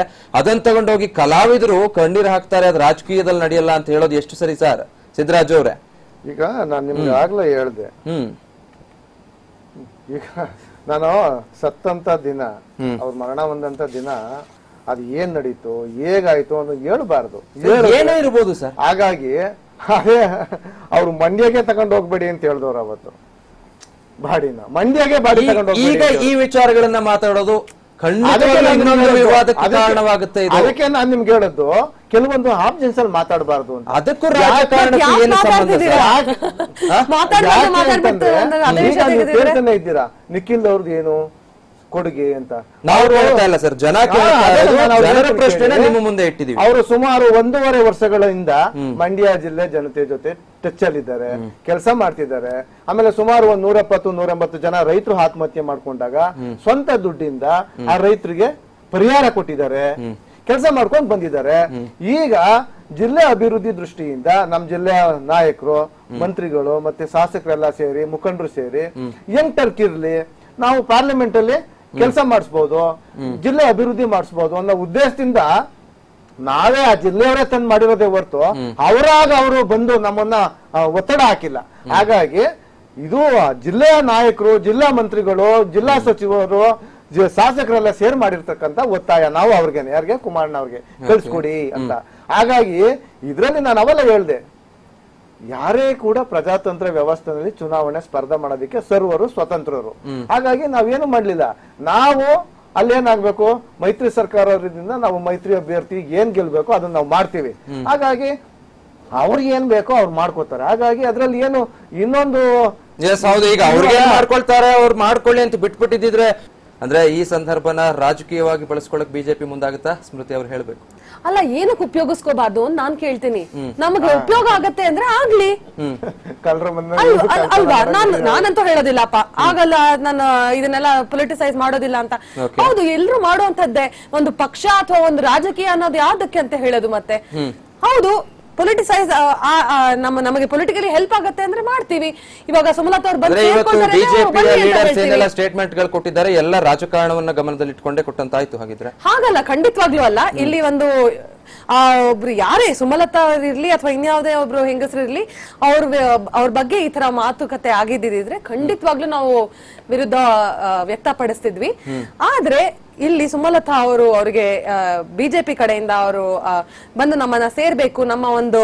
ಅದನ್ನ ತಗೊಂಡೋಗಿ ಕಲಾವಿದರು ಕಣ್ಣೀರ್ ಹಾಕ್ತಾರೆ, ಅದು ರಾಜಕೀಯದಲ್ಲಿ ನಡೆಯಲ್ಲ ಅಂತ ಹೇಳೋದು ಎಷ್ಟು ಸರಿ ಸರ್ ಸಿದ್ದರಾಜು ಅವರೇ? ಈಗ ನಾನು ನಿಮ್ಗೆ ಆಗ್ಲೇ ಹೇಳ್ದೆ, ಈಗ ನಾನು ಸತ್ತಂತ ದಿನ, ಅವ್ರ ಮರಣ ಹೊಂದಂತ ದಿನ ಅದು ಏನ್ ನಡೀತು, ಹೇಗಾಯ್ತು ಅನ್ನೋದು ಹೇಳ್ಬಾರ್ದು, ಏನೇ ಇರ್ಬೋದು ಸರ್. ಹಾಗಾಗಿ ಅದೇ ಅವ್ರು ಮಂಡ್ಯಗೆ ತಗೊಂಡು ಹೋಗ್ಬೇಡಿ ಅಂತ ಹೇಳಿದವ್ರು ಅವತ್ತು. ಬಾಡಿನ ಮಂಡ್ಯಗೆ ಬಾಡಿ ತಗೊಂಡು ಈಗ ಈ ವಿಚಾರಗಳನ್ನ ಮಾತಾಡೋದು ಕಾರಣವಾಗುತ್ತೆ. ಅದಕ್ಕೆ ನಾನ್ ನಿಮ್ಗೆ ಹೇಳದ್ದು, ಕೆಲವೊಂದು ಆಬ್ಜೆನ್ಸ್ ಅಲ್ಲಿ ಮಾತಾಡಬಾರ್ದು ಅಂತ. ಅದಕ್ಕೂ ರಾಜಕಾರಣಕ್ಕೆ ಏನು ಸಂಬಂಧ? ಕೇಳ್ತಾನೆ ಇದ್ದೀರಾ ನಿಖಿಲ್ ಅವ್ರದ್ದು ಏನು ಕೊಡುಗೆ ಅಂತ ನಾವು ಹೇಳ್ತಾ ಇಲ್ಲ ಸರ್, ಜನರ ಪ್ರಶ್ನೆ ನಿಮ್ಮ ಮುಂದೆ ಇಟ್ಟಿದ್ದೀವಿ. ಅವರು ಸುಮಾರು 1.5 ವರ್ಷಗಳಿಂದ ಮಂಡ್ಯ ಜಿಲ್ಲೆ ಜನತೆ ಜೊತೆ ಟಚ್ ಅಲ್ಲಿ ಇದ್ದಾರೆ, ಕೆಲಸ ಮಾಡ್ತಿದ್ದಾರೆ. ಆಮೇಲೆ ಸುಮಾರು 170-180 ಜನ ರೈತರು ಆತ್ಮಹತ್ಯೆ ಮಾಡ್ಕೊಂಡಾಗ ಸ್ವಂತ ದುಡ್ಡಿಂದ ಆ ರೈತರಿಗೆ ಪರಿಹಾರ ಕೊಟ್ಟಿದ್ದಾರೆ, ಕೆಲಸ ಮಾಡ್ಕೊಂಡು ಬಂದಿದ್ದಾರೆ. ಈಗ ಜಿಲ್ಲೆ ಅಭಿವೃದ್ಧಿ ದೃಷ್ಟಿಯಿಂದ ನಮ್ಮ ಜಿಲ್ಲೆಯ ನಾಯಕರು, ಮಂತ್ರಿಗಳು ಮತ್ತೆ ಶಾಸಕರೆಲ್ಲ ಸೇರಿ, ಮುಖಂಡರು ಸೇರಿ, ಯಂಗ್ ಟರ್ಕ್ ಇರ್ಲಿ, ನಾವು ಪಾರ್ಲಿಮೆಂಟ್ ಅಲ್ಲಿ ಕೆಲಸ ಮಾಡಿಸಬಹುದು, ಜಿಲ್ಲೆ ಅಭಿವೃದ್ಧಿ ಮಾಡಿಸಬಹುದು ಅನ್ನೋ ಉದ್ದೇಶದಿಂದ ನಾವೇ ಆ ಜಿಲ್ಲೆಯವರೇ ತಂದು ಮಾಡಿರೋದೇ ಹೊರತು ಅವರಾಗ ಅವರು ಬಂದು ನಮ್ಮನ್ನ ಒತ್ತಡ ಹಾಕಿಲ್ಲ. ಹಾಗಾಗಿ ಇದು ಜಿಲ್ಲೆಯ ನಾಯಕರು, ಜಿಲ್ಲಾ ಮಂತ್ರಿಗಳು, ಜಿಲ್ಲಾ ಸಚಿವರು, ಶಾಸಕರೆಲ್ಲ ಸೇರ್ ಮಾಡಿರ್ತಕ್ಕಂಥ ಒತ್ತಾಯ ನಾವು ಅವ್ರಿಗೆ, ಯಾರಿಗೆ, ಕುಮಾರಣ್ಣ ಅವ್ರಿಗೆ ಕಳ್ಸಿಕೊಡಿ ಅಂತ. ಹಾಗಾಗಿ ಇದ್ರಲ್ಲಿ ನಾನು ಅವೆಲ್ಲ ಹೇಳ್ದೆ, ಯಾರೇ ಕೂಡ ಪ್ರಜಾತಂತ್ರ ವ್ಯವಸ್ಥೆಯಲ್ಲಿ ಚುನಾವಣೆ ಸ್ಪರ್ಧೆ ಮಾಡೋದಕ್ಕೆ ಸರ್ವರು ಸ್ವತಂತ್ರರು. ಹಾಗಾಗಿ ನಾವೇನು ಮಾಡ್ಲಿಲ್ಲ, ನಾವು ಅಲ್ಲೇನಾಗ್ಬೇಕು, ಮೈತ್ರಿ ಸರ್ಕಾರದಿಂದ ನಾವು ಮೈತ್ರಿ ಅಭ್ಯರ್ಥಿ ಏನ್ ಗೆಲ್ಬೇಕು ಅದನ್ನ ನಾವು ಮಾಡ್ತೀವಿ. ಹಾಗಾಗಿ ಅವ್ರಿಗೆ ಏನ್ ಬೇಕೋ ಅವ್ರು ಮಾಡ್ಕೋತಾರೆ. ಹಾಗಾಗಿ ಅದ್ರಲ್ಲಿ ಏನು ಇನ್ನೊಂದು ಹೌದು, ಈಗ ಅವ್ರಿಗೆ ಮಾಡ್ಕೊಳ್ತಾರೆ, ಅವ್ರು ಮಾಡ್ಕೊಳ್ಳಿ ಅಂತ ಬಿಟ್ಬಿಟ್ಟಿದ್ರೆ ಅಂದ್ರೆ ಈ ಸಂದರ್ಭನ ರಾಜಕೀಯವಾಗಿ ಬಳಸ್ಕೊಳಕ್ ಬಿಜೆಪಿ ಮುಂದಾಗುತ್ತಾ? ಸ್ಮೃತಿ ಅವ್ರು ಹೇಳ್ಬೇಕು. ಅಲ್ಲ ಏನಕ್ಕೆ ಉಪಯೋಗಿಸ್ಕೋಬಾರ್ದು ಅಂತ ನಾನ್ ಕೇಳ್ತೀನಿ. ನಮಗೆ ಉಪಯೋಗ ಆಗತ್ತೆ ಅಂದ್ರೆ ಆಗ್ಲಿ ಅಲ್ವಾ. ನಾನಂತೂ ಹೇಳೋದಿಲ್ಲಪ್ಪ ಆಗಲ್ಲ, ನಾನು ಇದನ್ನೆಲ್ಲ ಪೊಲಿಟಿಸೈಸ್ ಮಾಡೋದಿಲ್ಲ ಅಂತ. ಹೌದು, ಎಲ್ರು ಮಾಡುವಂತದ್ದೇ. ಒಂದು ಪಕ್ಷ ಅಥವಾ ಒಂದು ರಾಜಕೀಯ ಅನ್ನೋದು ಯಾವ್ದಕ್ಕೆ ಅಂತ ಹೇಳೋದು. ಮತ್ತೆ ಹೌದು, ಪೊಲಿಟಿಸೈಸ್ ನಮಗೆ ಪೊಲಿಟಿಕಲಿ ಹೆಲ್ಪ್ ಆಗತ್ತೆ ಅಂದ್ರೆ ಮಾಡ್ತೀವಿ. ಇವಾಗ ಸುಮಲತಾ ಅವ್ರು ಸ್ಟೇಟ್ಮೆಂಟ್ ಗಳು ಕೊಟ್ಟಿದ್ದಾರೆ, ಎಲ್ಲ ರಾಜಕಾರಣವನ್ನ ಗಮನದಲ್ಲಿ ಇಟ್ಕೊಂಡೇ ಕೊಟ್ಟಂತಾಯ್ತು. ಹಾಗಿದ್ರೆ ಹಾಗಲ್ಲ, ಖಂಡಿತವಾಗ್ಲೂ ಅಲ್ಲ. ಇಲ್ಲಿ ಒಂದು ಒಬ್ರು ಯಾರೇ ಸುಮಲತಾ ಇರ್ಲಿ ಅಥವಾ ಇನ್ಯಾವುದೇ ಒಬ್ರು ಹೆಂಗಸರು ಇರ್ಲಿ, ಅವ್ರ ಬಗ್ಗೆ ಈ ತರ ಮಾತುಕತೆ ಆಗಿದ್ದಿದ್ರೆ ಖಂಡಿತವಾಗ್ಲೂ ನಾವು ವಿರುದ್ಧ ವ್ಯಕ್ತಪಡಿಸ್ತಿದ್ವಿ. ಆದ್ರೆ ಇಲ್ಲಿ ಸುಮಲತಾ ಅವರು ಅವ್ರಿಗೆ ಬಿಜೆಪಿ ಕಡೆಯಿಂದ ಅವರು ಬಂದು ನಮ್ಮನ್ನ ಸೇರ್ಬೇಕು, ನಮ್ಮ ಒಂದು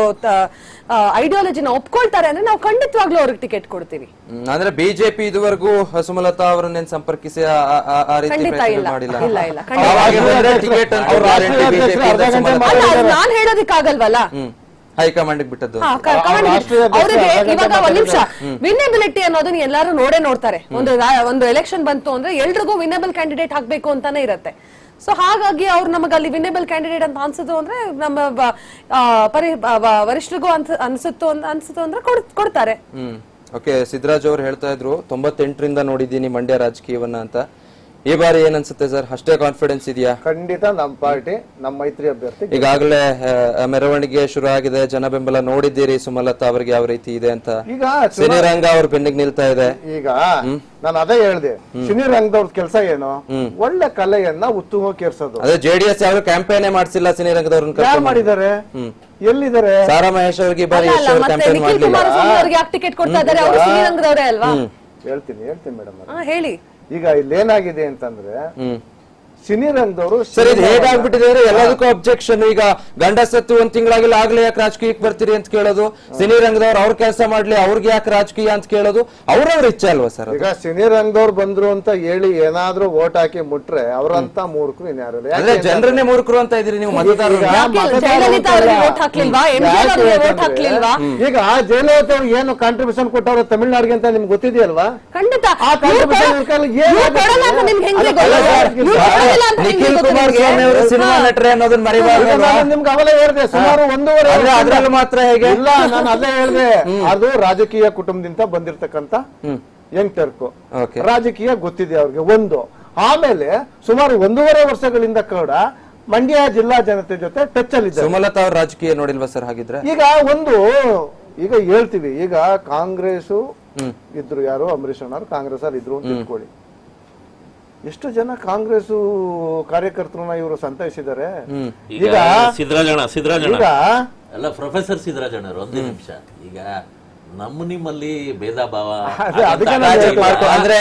ಐಡಿಯಾಲಜಿನ ಒಪ್ಕೊಳ್ತಾರೆ ಅಂದ್ರೆ ನಾವು ಖಂಡಿತವಾಗ್ಲೂ ಅವ್ರಿಗೆ ಟಿಕೆಟ್ ಕೊಡ್ತೀವಿ. ಅಂದ್ರೆ ಬಿಜೆಪಿ ಇದುವರೆಗೂ ಸುಮಲತಾ ಅವರನ್ನೇನ್ ಸಂಪರ್ಕಿಸಿ ನಾನ್ ಹೇಳೋದಿಕ್ಕಾಗಲ್ವಲ್ಲ, ಹೈಕಮಾಂಡ್ ಬಿಟ್ಟದ್ದು. ಅವ್ರಿಗೆ ಇವಾಗ ಒಂದ್ ನಿಮಿಷ, ವಿನೇಬಿಲಿಟಿ ಅನ್ನೋದನ್ನ ಎಲ್ಲರೂ ನೋಡ್ತಾರೆ. ಒಂದು ಎಲೆಕ್ಷನ್ ಬಂತು ಅಂದ್ರೆ ಎಲ್ರಿಗೂ ವಿನೇಬಲ್ ಕ್ಯಾಂಡಿಡೇಟ್ ಹಾಕ್ಬೇಕು ಅಂತಾನೆ ಇರತ್ತೆ. ಸೊ ಹಾಗಾಗಿ ಅವ್ರು ನಮಗೆ ಅಲ್ಲಿ ವಿನೇಬಲ್ ಕ್ಯಾಂಡಿಡೇಟ್ ಅಂತ ಅನ್ಸುತ್ತೋ ಅಂದ್ರೆ ನಮ್ಮ ವರಿಷ್ಠರಿಗೂ ಅನ್ಸುತ್ತೋ ಅಂದ್ರೆ ಕೊಡ್ತಾರೆ. ಓಕೆ, ಸಿದ್ದರಾಜ್ ಅವ್ರು ಹೇಳ್ತಾ ಇದ್ರು 98ರಿಂದ ನೋಡಿದ್ದೀನಿ ಮಂಡ್ಯ ರಾಜಕೀಯವನ್ನ ಅಂತ. ಈ ಬಾರಿ ಏನ್ ಅನ್ಸುತ್ತೆ ಸರ್, ಅಷ್ಟೇ ಕಾನ್ಫಿಡೆನ್ಸ್ ಇದೆಯಾ? ಖಂಡಿತ ನಮ್ಮ ಪಾರ್ಟಿ, ನಮ್ಮ ಮೈತ್ರಿ ಅಭ್ಯರ್ಥಿ. ಈಗಾಗಲೇ ಮೆರವಣಿಗೆ ಶುರು ಆಗಿದೆ, ಜನ ಬೆಂಬಲ ನೋಡಿದ್ದೀರಿ. ಸುಮಲತಾ ಅವರಿಗೆ ಯಾವ ರೀತಿ ಇದೆ ಅಂತ ಈಗ ಸಿನಿರಂಗ ಅವ್ರ ಬೆನ್ನಿಗೆ ನಿಲ್ತಾ ಇದೆ. ಈಗ ನಾನು ಅದೇ ಹೇಳ್ದೆ, ಸಿನಿರಂಗದವ್ರ ಕೆಲಸ ಏನು, ಒಳ್ಳೆ ಕಲೆಯನ್ನ ಉತ್ತುಂಗಕ್ಕೇರ್ಸೋದು. ಅದೇ ಜೆಡಿಎಸ್ ಯಾರು ಕ್ಯಾಂಪೇನ್ ಮಾಡಿಸಿಲ್ಲ ಸಿನಿರಂಗದವ್ರನ್ನ. ಯಾರು ಮಾಡಿದ್ದಾರೆ, ಎಲ್ಲಿದ್ದಾರೆ? ಸಾರಾ ಮಹೇಶ್ ಅವ್ರಿಗೆ ಈ ಬಾರಿ ಕ್ಯಾಂಪೇನ್ ಮಾಡಲಿಲ್ಲ. ಟಿಕೆಟ್ ಕೊಡ್ತಾ ಇದ್ದಾರೆ, ಅವರು ಸಿನಿರಂಗದವರೇ ಅಲ್ವಾ? ಹೇಳ್ತೀನಿ ಮೇಡಮ್, ಹೇಳಿ. ಈಗ ಇಲ್ಲೇನಾಗಿದೆ ಅಂತಂದ್ರೆ ಸಿನಿರಂಗದವರು ಸರ್ ಇದು ಹೇಗಾಗ್ಬಿಟ್ಟಿದೆ ಅಂದ್ರೆ ಎಲ್ಲದಕ್ಕೂ ಅಬ್ಜೆಕ್ಷನ್. ಈಗ ಗಂಡ ಸತ್ತು ಒಂದ್ ತಿಂಗಳಾಗಿಲ್ಲ, ಆಗ್ಲೇ ಯಾಕೆ ರಾಜಕೀಯಕ್ಕೆ ಬರ್ತೀರಿ ಅಂತ ಕೇಳೋದು. ಸಿನಿರಂಗದವ್ರು ಅವ್ರ ಕೆಲಸ ಮಾಡ್ಲಿ, ಅವ್ರಿಗೆ ಯಾಕೆ ರಾಜಕೀಯ ಅಂತ ಕೇಳೋದು. ಅವ್ರವ್ರ ಇಚ್ಛೆ ಅಲ್ವಾ ಸರ್? ಈಗ ಸಿನಿರಂಗದವ್ರು ಬಂದ್ರು ಅಂತ ಹೇಳಿ ಏನಾದ್ರೂ ವೋಟ್ ಹಾಕಿ ಮುಟ್ರೆ ಅವ್ರಂತ ಮೂರ್ಖರು ಇನ್ಯಾರು. ಅಂದ್ರೆ ಜನರನ್ನೇ ಮೂರ್ಖರು ಅಂತ ಇದ್ರಿ ನೀವು ಮತದಾರರು. ಈಗ ಜಯಲಲಿತಾ ಅವ್ರು ಏನು ಕಾಂಟ್ರಿಬ್ಯೂಷನ್ ಕೊಟ್ಟವ್ರು ತಮಿಳ್ನಾಡಿಗೆ ಅಂತ ನಿಮ್ಗೆ ಗೊತ್ತಿದೆಯಲ್ವಾ? ಖಂಡಿತ. ಆ ಕಾಂಟ್ರಿಬ್ಯೂಷನ್ ನಿಖಿಲ್ ಕುಮಾರಸ್ವಾಮಿ ಅವರು ಸಿನಿಮಾ ನಟರೆ ಅನ್ನೋದನ್ನ ಮರಿಬಾರ್ದು. ನಿಮ್ಗೆ ಅವೆಲ್ಲ ಹೇಳಿದೆ ಸುಮಾರು 1.5 ಅದ್ರಲ್ಲೂ ಮಾತ್ರ ಹೇಗೆ ಇಲ್ಲ, ನಾನು ಅದೇ ಹೇಳಿದೆ. ಅದು ರಾಜಕೀಯ ಕುಟುಂಬದಿಂದ ಬಂದಿರತಕ್ಕಂತ ಯಂಗ್ಟರ್ಕು, ರಾಜಕೀಯ ಗೊತ್ತಿದೆ ಅವ್ರಿಗೆ ಒಂದು. ಆಮೇಲೆ ಸುಮಾರು 1.5 ವರ್ಷಗಳಿಂದ ಕೂಡ ಮಂಡ್ಯ ಜಿಲ್ಲಾ ಜನತೆ ಜೊತೆ ಟಚ್ ಅಲ್ಲಿ ಸುಮಲತಾ ಅವ್ರ ರಾಜಕೀಯ ನೋಡಿಲ್ವಾ ಸರ್? ಹಾಗಿದ್ರೆ ಈಗ ಹೇಳ್ತೀವಿ, ಈಗ ಕಾಂಗ್ರೆಸ್ ಇದ್ರು, ಯಾರು ಅಂಬರೀಷ್ ಅಣ್ಣವ್ರು ಕಾಂಗ್ರೆಸ್ ಅಲ್ಲಿ ಇದ್ರು ಅಂತ ಇಟ್ಕೊಳ್ಳಿ. ಎಷ್ಟು ಜನ ಕಾಂಗ್ರೆಸ್ ಕಾರ್ಯಕರ್ತರನ್ನ ಇವರು ಸಂತೈಸಿದ್ದಾರೆ. ಈಗ ಸಿದ್ದರಾಜಣ್ಣ ಅಲ್ಲ, ಪ್ರೊಫೆಸರ್ ಸಿದ್ದರಾಜಣ್ಣ ಒಂದು ನಿಮಿಷ. ಈಗ ನಿಮ್ಮಲ್ಲಿ ಭೇದ ಭಾವ ಅಂದ್ರೆ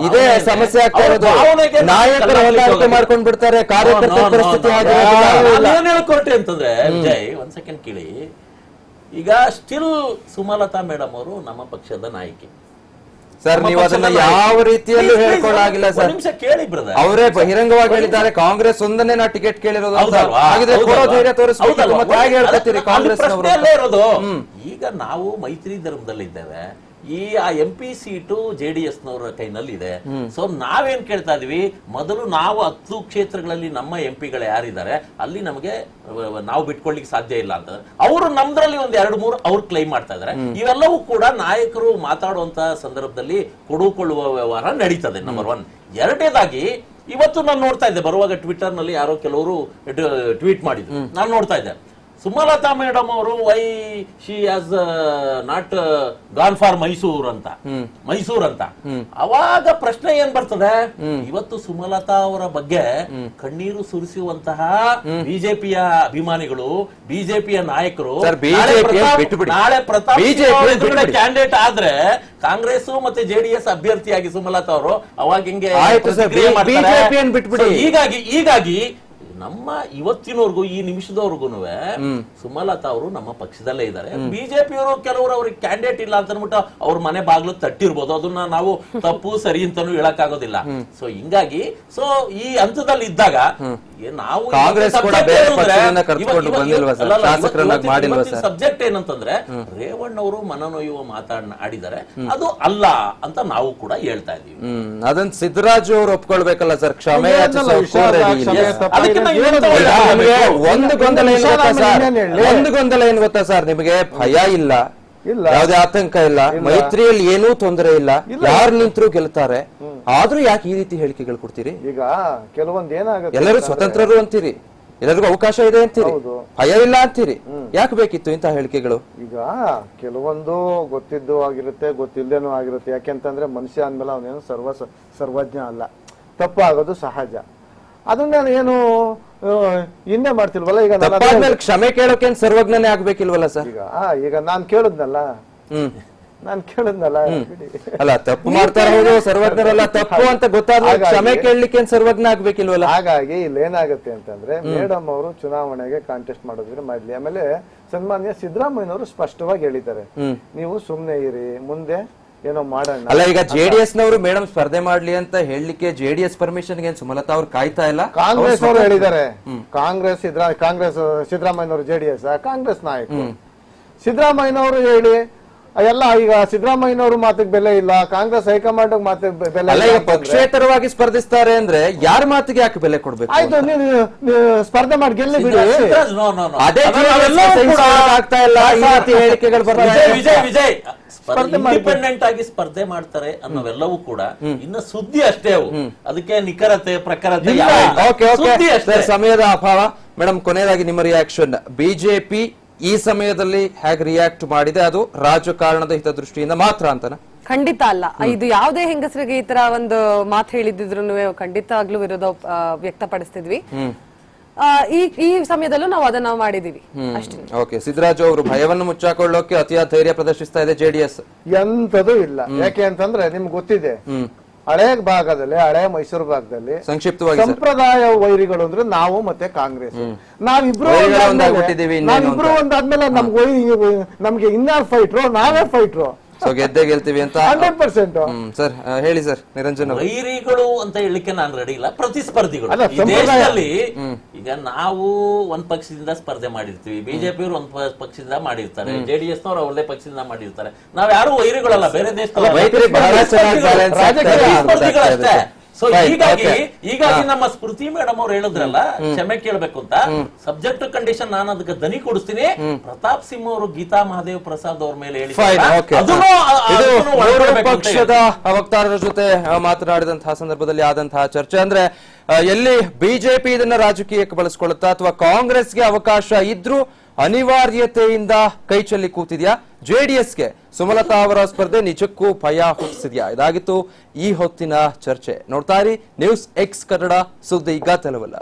ಇದೇ ಸಮಸ್ಯೆ ಆಗ್ತಾ ಇರೋದು. ನಾಯಕರು ಹೊಂದಾಣಿಕೆ ಮಾಡ್ಕೊಂಡ್ ಬಿಡ್ತಾರೆ, ಕಾರ್ಯಕರ್ತರ ಪರಿಸ್ಥಿತಿ ಕೊರಟೆ ಅಂತಂದ್ರೆ ವಿಜಯ್ ಒಂದ್ ಸೆಕೆಂಡ್ ಕೇಳಿ. ಈಗ ಸ್ಟಿಲ್ ಸುಮಲತಾ ಮೇಡಮ್ ಅವರು ನಮ್ಮ ಪಕ್ಷದ ನಾಯಕಿ ಸರ್. ನೀವು ಅದನ್ನ ಯಾವ ರೀತಿಯಲ್ಲೂ ಹೇಳ್ಕೊಳ್ಳಾಗಿಲ್ಲ ಸರ್. ನಿಮಿಷ ಕೇಳಿ ಬ್ರದರ್, ಅವರೇ ಬಹಿರಂಗವಾಗಿ ಹೇಳಿದ್ದಾರೆ ಕಾಂಗ್ರೆಸ್ ಒಂದನ್ನೇ ನಾ ಟಿಕೆಟ್ ಕೇಳಿರೋದು. ಕಾಂಗ್ರೆಸ್ ಇರೋದು. ಈಗ ನಾವು ಮೈತ್ರಿ ಧರ್ಮದಲ್ಲಿ ಇದ್ದೇವೆ. ಈ MP ಸೀಟು JDS ನವರ ಕೈನಲ್ಲಿ ಇದೆ. ಸೊ ನಾವೇನ್ ಕೇಳ್ತಾ ಇದೀವಿ, ಮೊದಲು ನಾವು 10 ಕ್ಷೇತ್ರಗಳಲ್ಲಿ ನಮ್ಮ MP ಗಳು ಯಾರಿದ್ದಾರೆ ಅಲ್ಲಿ ನಮಗೆ ನಾವು ಬಿಟ್ಕೊಳ್ಳಿಕ್ಕೆ ಸಾಧ್ಯ ಇಲ್ಲ ಅಂತ ಅವರು ನಮ್ದ್ರಲ್ಲಿ ಒಂದ್ 2-3 ಅವ್ರು ಕ್ಲೈಮ್ ಮಾಡ್ತಾ ಇದಾರೆ. ಇವೆಲ್ಲವೂ ಕೂಡ ನಾಯಕರು ಮಾತಾಡುವಂತ ಸಂದರ್ಭದಲ್ಲಿ ಕೊಡುಕೊಳ್ಳುವ ವ್ಯವಹಾರ ನಡೀತದೆ. ನಂಬರ್ 1. ಎರಡನೇದಾಗಿ ಇವತ್ತು ನಾನು ನೋಡ್ತಾ ಇದ್ದೆ, ಬರುವಾಗ ಟ್ವಿಟರ್ ನಲ್ಲಿ ಯಾರೋ ಕೆಲವರು ಟ್ವೀಟ್ ಮಾಡಿದ್ರು, ನಾನು ನೋಡ್ತಾ ಇದ್ದೆ. ಸುಮಲತಾ ಮೇಡಮ್ ಅವರು why she has not gone for Mysore ಅಂತ ಅವಾಗ ಪ್ರಶ್ನೆ ಏನ್ ಬರ್ತದೆ, ಇವತ್ತು ಸುಮಲತಾ ಅವರ ಬಗ್ಗೆ ಕಣ್ಣೀರು ಸುರಿಸುವಂತಹ ಬಿಜೆಪಿಯ ಅಭಿಮಾನಿಗಳು, ಬಿಜೆಪಿಯ ನಾಯಕರು ನಾಳೆ ಪ್ರತಾಪ್ ಕ್ಯಾಂಡಿಡೇಟ್ ಆದ್ರೆ ಕಾಂಗ್ರೆಸ್ ಮತ್ತೆ JDS ಅಭ್ಯರ್ಥಿಯಾಗಿ ಸುಮಲತಾ ಅವರು ಅವಾಗ ಹಿಂಗೆ ಹೀಗಾಗಿ ನಮ್ಮ ಇವತ್ತಿನವರೆಗೂ ಈ ನಿಮಿಷದವರೆಗೂ ಸುಮಲತಾ ಅವರು ನಮ್ಮ ಪಕ್ಷದಲ್ಲೇ ಇದ್ದಾರೆ. ಬಿಜೆಪಿಯವರು ಕೆಲವರು ಅವ್ರಿಗೆ ಕ್ಯಾಂಡಿಡೇಟ್ ಇಲ್ಲ ಅಂತ ಅಂದ್ಬಿಟ್ಟು ಅವ್ರ ಮನೆ ಬಾಗ್ಲು ತಟ್ಟಿರ್ಬೋದು, ಅದನ್ನ ನಾವು ತಪ್ಪು ಸರಿ ಅಂತಾನು ಹೇಳಕ್ಕಾಗೋದಿಲ್ಲ. ಸೊ ಹಿಂಗಾಗಿ ಈ ಹಂತದಲ್ಲಿ ಇದ್ದಾಗ ನಾವು ಕಾಂಗ್ರೆಸ್ ಕೂಡ ಬೇರೆ ಪಕ್ಷದಿಂದ ಕರ್ಕೊಂಡು ಬಂದಿಲ್ವಾ ಸರ್, ಶಾಸಕರನ್ನಾಗಿ ಮಾಡಿಲ್ವಾ ಸರ್? ಸಬ್ಜೆಕ್ಟ್ ಏನಂತಂದ್ರೆ ರೇವಣ್ಣ ಅವರು ಮನನೊಯ್ಯುವ ಆಡಿದ್ದಾರೆ, ಅದು ಅಲ್ಲ ಅಂತ ನಾವು ಕೂಡ ಹೇಳ್ತಾ ಇದೀವಿ. ಅದನ್ನ ಸಿದ್ದರಾಜು ಅವರು ಒಪ್ಕೊಳ್ಬೇಕಲ್ಲ ಸರ್, ಕ್ಷಮೆ ಒಂದು ಗೊಂದಲ ಏನ್ ಗೊತ್ತಾ ಸರ್, ಒಂದು ಗೊಂದಲ ಏನ್ ಗೊತ್ತಾ ಸರ್, ನಿಮಗೆ ಭಯ ಇಲ್ಲ, ಯಾವುದೇ ಆತಂಕ ಇಲ್ಲ, ಮೈತ್ರಿಯಲ್ಲಿ ಏನೂ ತೊಂದರೆ ಇಲ್ಲ, ಯಾರು ನಿಂತರೂ ಗೆಲ್ತಾರೆ, ಆದ್ರೂ ಯಾಕೆ ಈ ರೀತಿ ಹೇಳಿಕೆಗಳು ಕೊಡ್ತೀರಿ? ಈಗ ಕೆಲವೊಂದು ಏನಾಗುತ್ತೆ, ಎಲ್ಲರೂ ಸ್ವತಂತ್ರರು ಅಂತೀರಿ, ಎಲ್ಲರಿಗೂ ಅವಕಾಶ ಇದೆ ಅಂತೀರಿ, ಭಯ ಇಲ್ಲ ಅಂತೀರಿ, ಯಾಕೆ ಬೇಕಿತ್ತು ಇಂತಹ ಹೇಳಿಕೆಗಳು? ಈಗ ಕೆಲವೊಂದು ಗೊತ್ತಿದ್ದು ಆಗಿರುತ್ತೆ, ಗೊತ್ತಿಲ್ಲದೇನೂ ಆಗಿರುತ್ತೆ. ಯಾಕೆಂತಂದ್ರೆ ಮನುಷ್ಯ ಅಂದ್ಮೇಲೆ ಅವನೇನು ಸರ್ವಜ್ಞ ಅಲ್ಲ, ತಪ್ಪಾಗೋದು ಸಹಜ. ಅದನ್ನ ಏನು ಇನ್ನೇ ಮಾಡ್ತಿಲ್ವಲ್ಲ. ಈಗ ಕ್ಷಮೆ ಕೇಳೋಕೆ ಸರ್ವಜ್ಞನೇ ಆಗ್ಬೇಕಿಲ್ವಲ್ಲ ಸರ್? ಈಗ ನಾನ್ ಕೇಳುದ್ನಲ್ಲ, ಅಲ್ಲ ತಪ್ಪು ಮಾಡ್ತಾ ಇರೋದು ಸರ್ವಜ್ಞರಲ್ಲ, ತಪ್ಪು ಅಂತ ಗೊತ್ತಾದ್ರೆ ಕ್ಷಮೆ ಕೇಳಲಿಕ್ಕೆ ಸರ್ವಜ್ಞ ಆಗ್ಬೇಕಿಲ್ವಲ್ಲ. ಹಾಗಾಗಿ ಇಲ್ಲಿ ಏನಾಗುತ್ತೆ ಅಂತಂದ್ರೆ, ಮೇಡಮ್ ಅವರು ಚುನಾವಣೆಗೆ ಕಾಂಟೆಸ್ಟ್ ಮಾಡೋದ್ರೆ ಮಾಡ್ಲಿ. ಆಮೇಲೆ ಸನ್ಮಾನ್ಯ ಸಿದ್ದರಾಮಯ್ಯನವರು ಸ್ಪಷ್ಟವಾಗಿ ಹೇಳಿದ್ದಾರೆ, ನೀವು ಸುಮ್ನೆ ಇರಿ, ಮುಂದೆ ಏನೋ ಮಾಡೋಣ. ಅಲ್ಲ ಈಗ ಜೆಡಿಎಸ್ ನವರು ಮೇಡಮ್ ಸ್ಪರ್ಧೆ ಮಾಡ್ಲಿ ಅಂತ ಹೇಳಲಿಕ್ಕೆ ಜೆಡಿಎಸ್ ಪರ್ಮಿಷನ್ ಗೆ ಸುಮಲತಾ ಅವ್ರು ಕಾಯ್ತಾ ಇಲ್ಲ, ಕಾಂಗ್ರೆಸ್ ಅವರು ಹೇಳಿದ್ದಾರೆ. ಕಾಂಗ್ರೆಸ್ ಸಿದ್ದರಾಮಯ್ಯನವರು ಜೆಡಿಎಸ್ ಕಾಂಗ್ರೆಸ್ ನಾಯಕರು, ಸಿದ್ದರಾಮಯ್ಯನವರು ಹೇಳಿ ಎಲ್ಲ. ಈಗ ಸಿದ್ದರಾಮಯ್ಯನವರು ಮಾತಿಗೆ ಬೆಲೆ ಇಲ್ಲ, ಕಾಂಗ್ರೆಸ್ ಹೈಕಮಾಂಡ್ ಮಾತಿಗೆ ಬೆಲೆ ಇಲ್ಲ. ಪಕ್ಷೇತರವಾಗಿ ಸ್ಪರ್ಧಿಸ್ತಾರೆ ಅಂದ್ರೆ ಯಾರ ಮಾತಿಗೆ ಯಾಕೆ ಬೆಲೆ ಕೊಡ್ಬೇಕು? ಆಯ್ತು, ನೀವು ಸ್ಪರ್ಧೆ ಮಾಡಿ ಗೆಲ್ಲಿ ಬಿಡಿ. ಅದೇ ಆಗ್ತಾ ಇಲ್ಲ, ಈ ರೀತಿ ಹೇಳಿಕೆಗಳು ಬರ್ತಾರೆ. ವಿಜಯ್ ಇಂಡಿಪೆಂಡೆಂಟ್ ಆಗಿ ಸ್ಪರ್ಧೆ ಮಾಡ್ತಾರೆ ಅನ್ನೋವೆಲ್ಲವೂ ಕೂಡ ಇನ್ನು ಸುದ್ದಿ ಅಷ್ಟೇ ಅವು, ಅದಕ್ಕೆ ನಿಖರತೆ ಪ್ರಖರತೆ ಸಮಯದ ಅಭಾವ. ಮೇಡಮ್ ಕೊನೆಯದಾಗಿ ನಿಮ್ಮ ರಿಯಾಕ್ಷನ್, ಬಿಜೆಪಿ ಈ ಸಮಯದಲ್ಲಿ ಹೇಗೆ ರಿಯಾಕ್ಟ್ ಮಾಡಿದೆ, ಅದು ರಾಜಕಾರಣದ ಹಿತದೃಷ್ಟಿಯಿಂದ ಮಾತ್ರ ಅಂತನ? ಖಂಡಿತ ಅಲ್ಲ. ಇದು ಯಾವುದೇ ಹೆಂಗಸರಿಗೆ ಈ ತರ ಒಂದು ಮಾತು ಹೇಳಿದ್ರು ಖಂಡಿತವಾಗ್ಲೂ ವಿರೋಧ ವ್ಯಕ್ತಪಡಿಸ್ತಿದ್ವಿ. ಈ ಸಮಯದಲ್ಲೂ ನಾವು ಅದನ್ನ ಮಾಡಿದೀವಿ ಅಷ್ಟೇ. ಓಕೆ, ಸಿದ್ದರಾಜು ಅವರು ಭಯವನ್ನು ಮುಚ್ಚಾಕೊಳ್ಳೋಕೆ ಅತಿಯಾದ ಧೈರ್ಯ ಪ್ರದರ್ಶಿಸ್ತಾ ಇದೆ ಜೆಡಿಎಸ್. ಎಂತದೂ ಇಲ್ಲ. ಯಾಕೆ ಅಂತಂದ್ರೆ ನಿಮ್ಗೆ ಗೊತ್ತಿದೆ, ಹಳೆ ಭಾಗದಲ್ಲಿ, ಹಳೆ ಮೈಸೂರು ಭಾಗದಲ್ಲಿ ಸಂಕ್ಷಿಪ್ತವಾಗಿ ಸಂಪ್ರದಾಯ ವೈರಿಗಳು ಅಂದ್ರೆ ನಾವು ಮತ್ತೆ ಕಾಂಗ್ರೆಸ್, ನಾವಿಬ್ರು ಒಂದಾದ್ಮೇಲೆ ನಮ್ಗೆ ಇನ್ನಾರು ಫೈಟ್ರು, ನಾವೇ ಫೈಟ್ರು, ಗೆದ್ದೇ ಗೆಲ್ತೀವಿ ಅಂತ 100%. ಸರ್ ಹೇಳಿ ಸರ್. ನಿರಂಜನ್ ವೈರಿಗಳು ಅಂತ ಹೇಳಲಿಕ್ಕೆ ನಾನು ರೆಡಿ ಇಲ್ಲ, ಪ್ರತಿಸ್ಪರ್ಧಿಗಳು. ದೇಶದಲ್ಲಿ ಈಗ ನಾವು ಒಂದ್ ಪಕ್ಷದಿಂದ ಸ್ಪರ್ಧೆ ಮಾಡಿರ್ತೀವಿ, ಬಿಜೆಪಿ ಅವರು ಒಂದ್ ಪಕ್ಷದಿಂದ ಮಾಡಿರ್ತಾರೆ, ಜೆಡಿಎಸ್ ನವರು ಅವ್ರದೇ ಪಕ್ಷದಿಂದ ಮಾಡಿರ್ತಾರೆ. ನಾವ್ ಯಾರು ವೈರಿಗಳಲ್ಲ, ಬೇರೆ ದೇಶದಷ್ಟೇ. ಸೊ ಹೀಗಾಗಿ ನಮ್ಮ ಸ್ಮೃತಿ ಮೇಡಮ್ ಅವ್ರು ಹೇಳಿದ್ರಲ್ಲ, ಕ್ಷಮೆ ಕೇಳಬೇಕು ಅಂತ, ಸಬ್ಜೆಕ್ಟ್ ಕಂಡೀಷನ್ ನಾನು ಅದಕ್ಕೆ ದನಿ ಕೊಡಿಸ್ತೀನಿ. ಪ್ರತಾಪ್ ಸಿಂಹ ಅವರು ಗೀತಾ ಮಹಾದೇವ್ ಪ್ರಸಾದ್ ಅವ್ರ ಮೇಲೆ ಹೇಳಿ ಪಕ್ಷದ ವಕ್ತಾರರ ಜೊತೆ ಮಾತನಾಡಿದಂತಹ ಸಂದರ್ಭದಲ್ಲಿ ಆದಂತಹ ಚರ್ಚೆ ಅಂದ್ರೆ, ಎಲ್ಲಿ ಬಿಜೆಪಿ ಇದನ್ನ ರಾಜಕೀಯಕ್ಕೆ ಬಳಸ್ಕೊಳ್ಳುತ್ತಾ ಅಥವಾ ಕಾಂಗ್ರೆಸ್ಗೆ ಅವಕಾಶ ಇದ್ರೂ ಅನಿವಾರ್ಯತೆಯಿಂದ ಕೈ ಚೆಲ್ಲಿ ಕೂತಿದ್ಯಾ, ಜೆಡಿಎಸ್ಗೆ ಸುಮಲತಾ ಅವರ ಸ್ಪರ್ಧೆ ನಿಜಕ್ಕೂ ಭಯ ಹುಟ್ಟಿಸಿದ್ಯಾ? ಇದಾಗಿತ್ತು ಈ ಹೊತ್ತಿನ ಚರ್ಚೆ. ನೋಡ್ತಾ ಇರಿ ನ್ಯೂಸ್ ಎಕ್ಸ್ ಕನ್ನಡ, ಸುದ್ದಿ ಈಗ ತೆಲುವಲ್ಲ.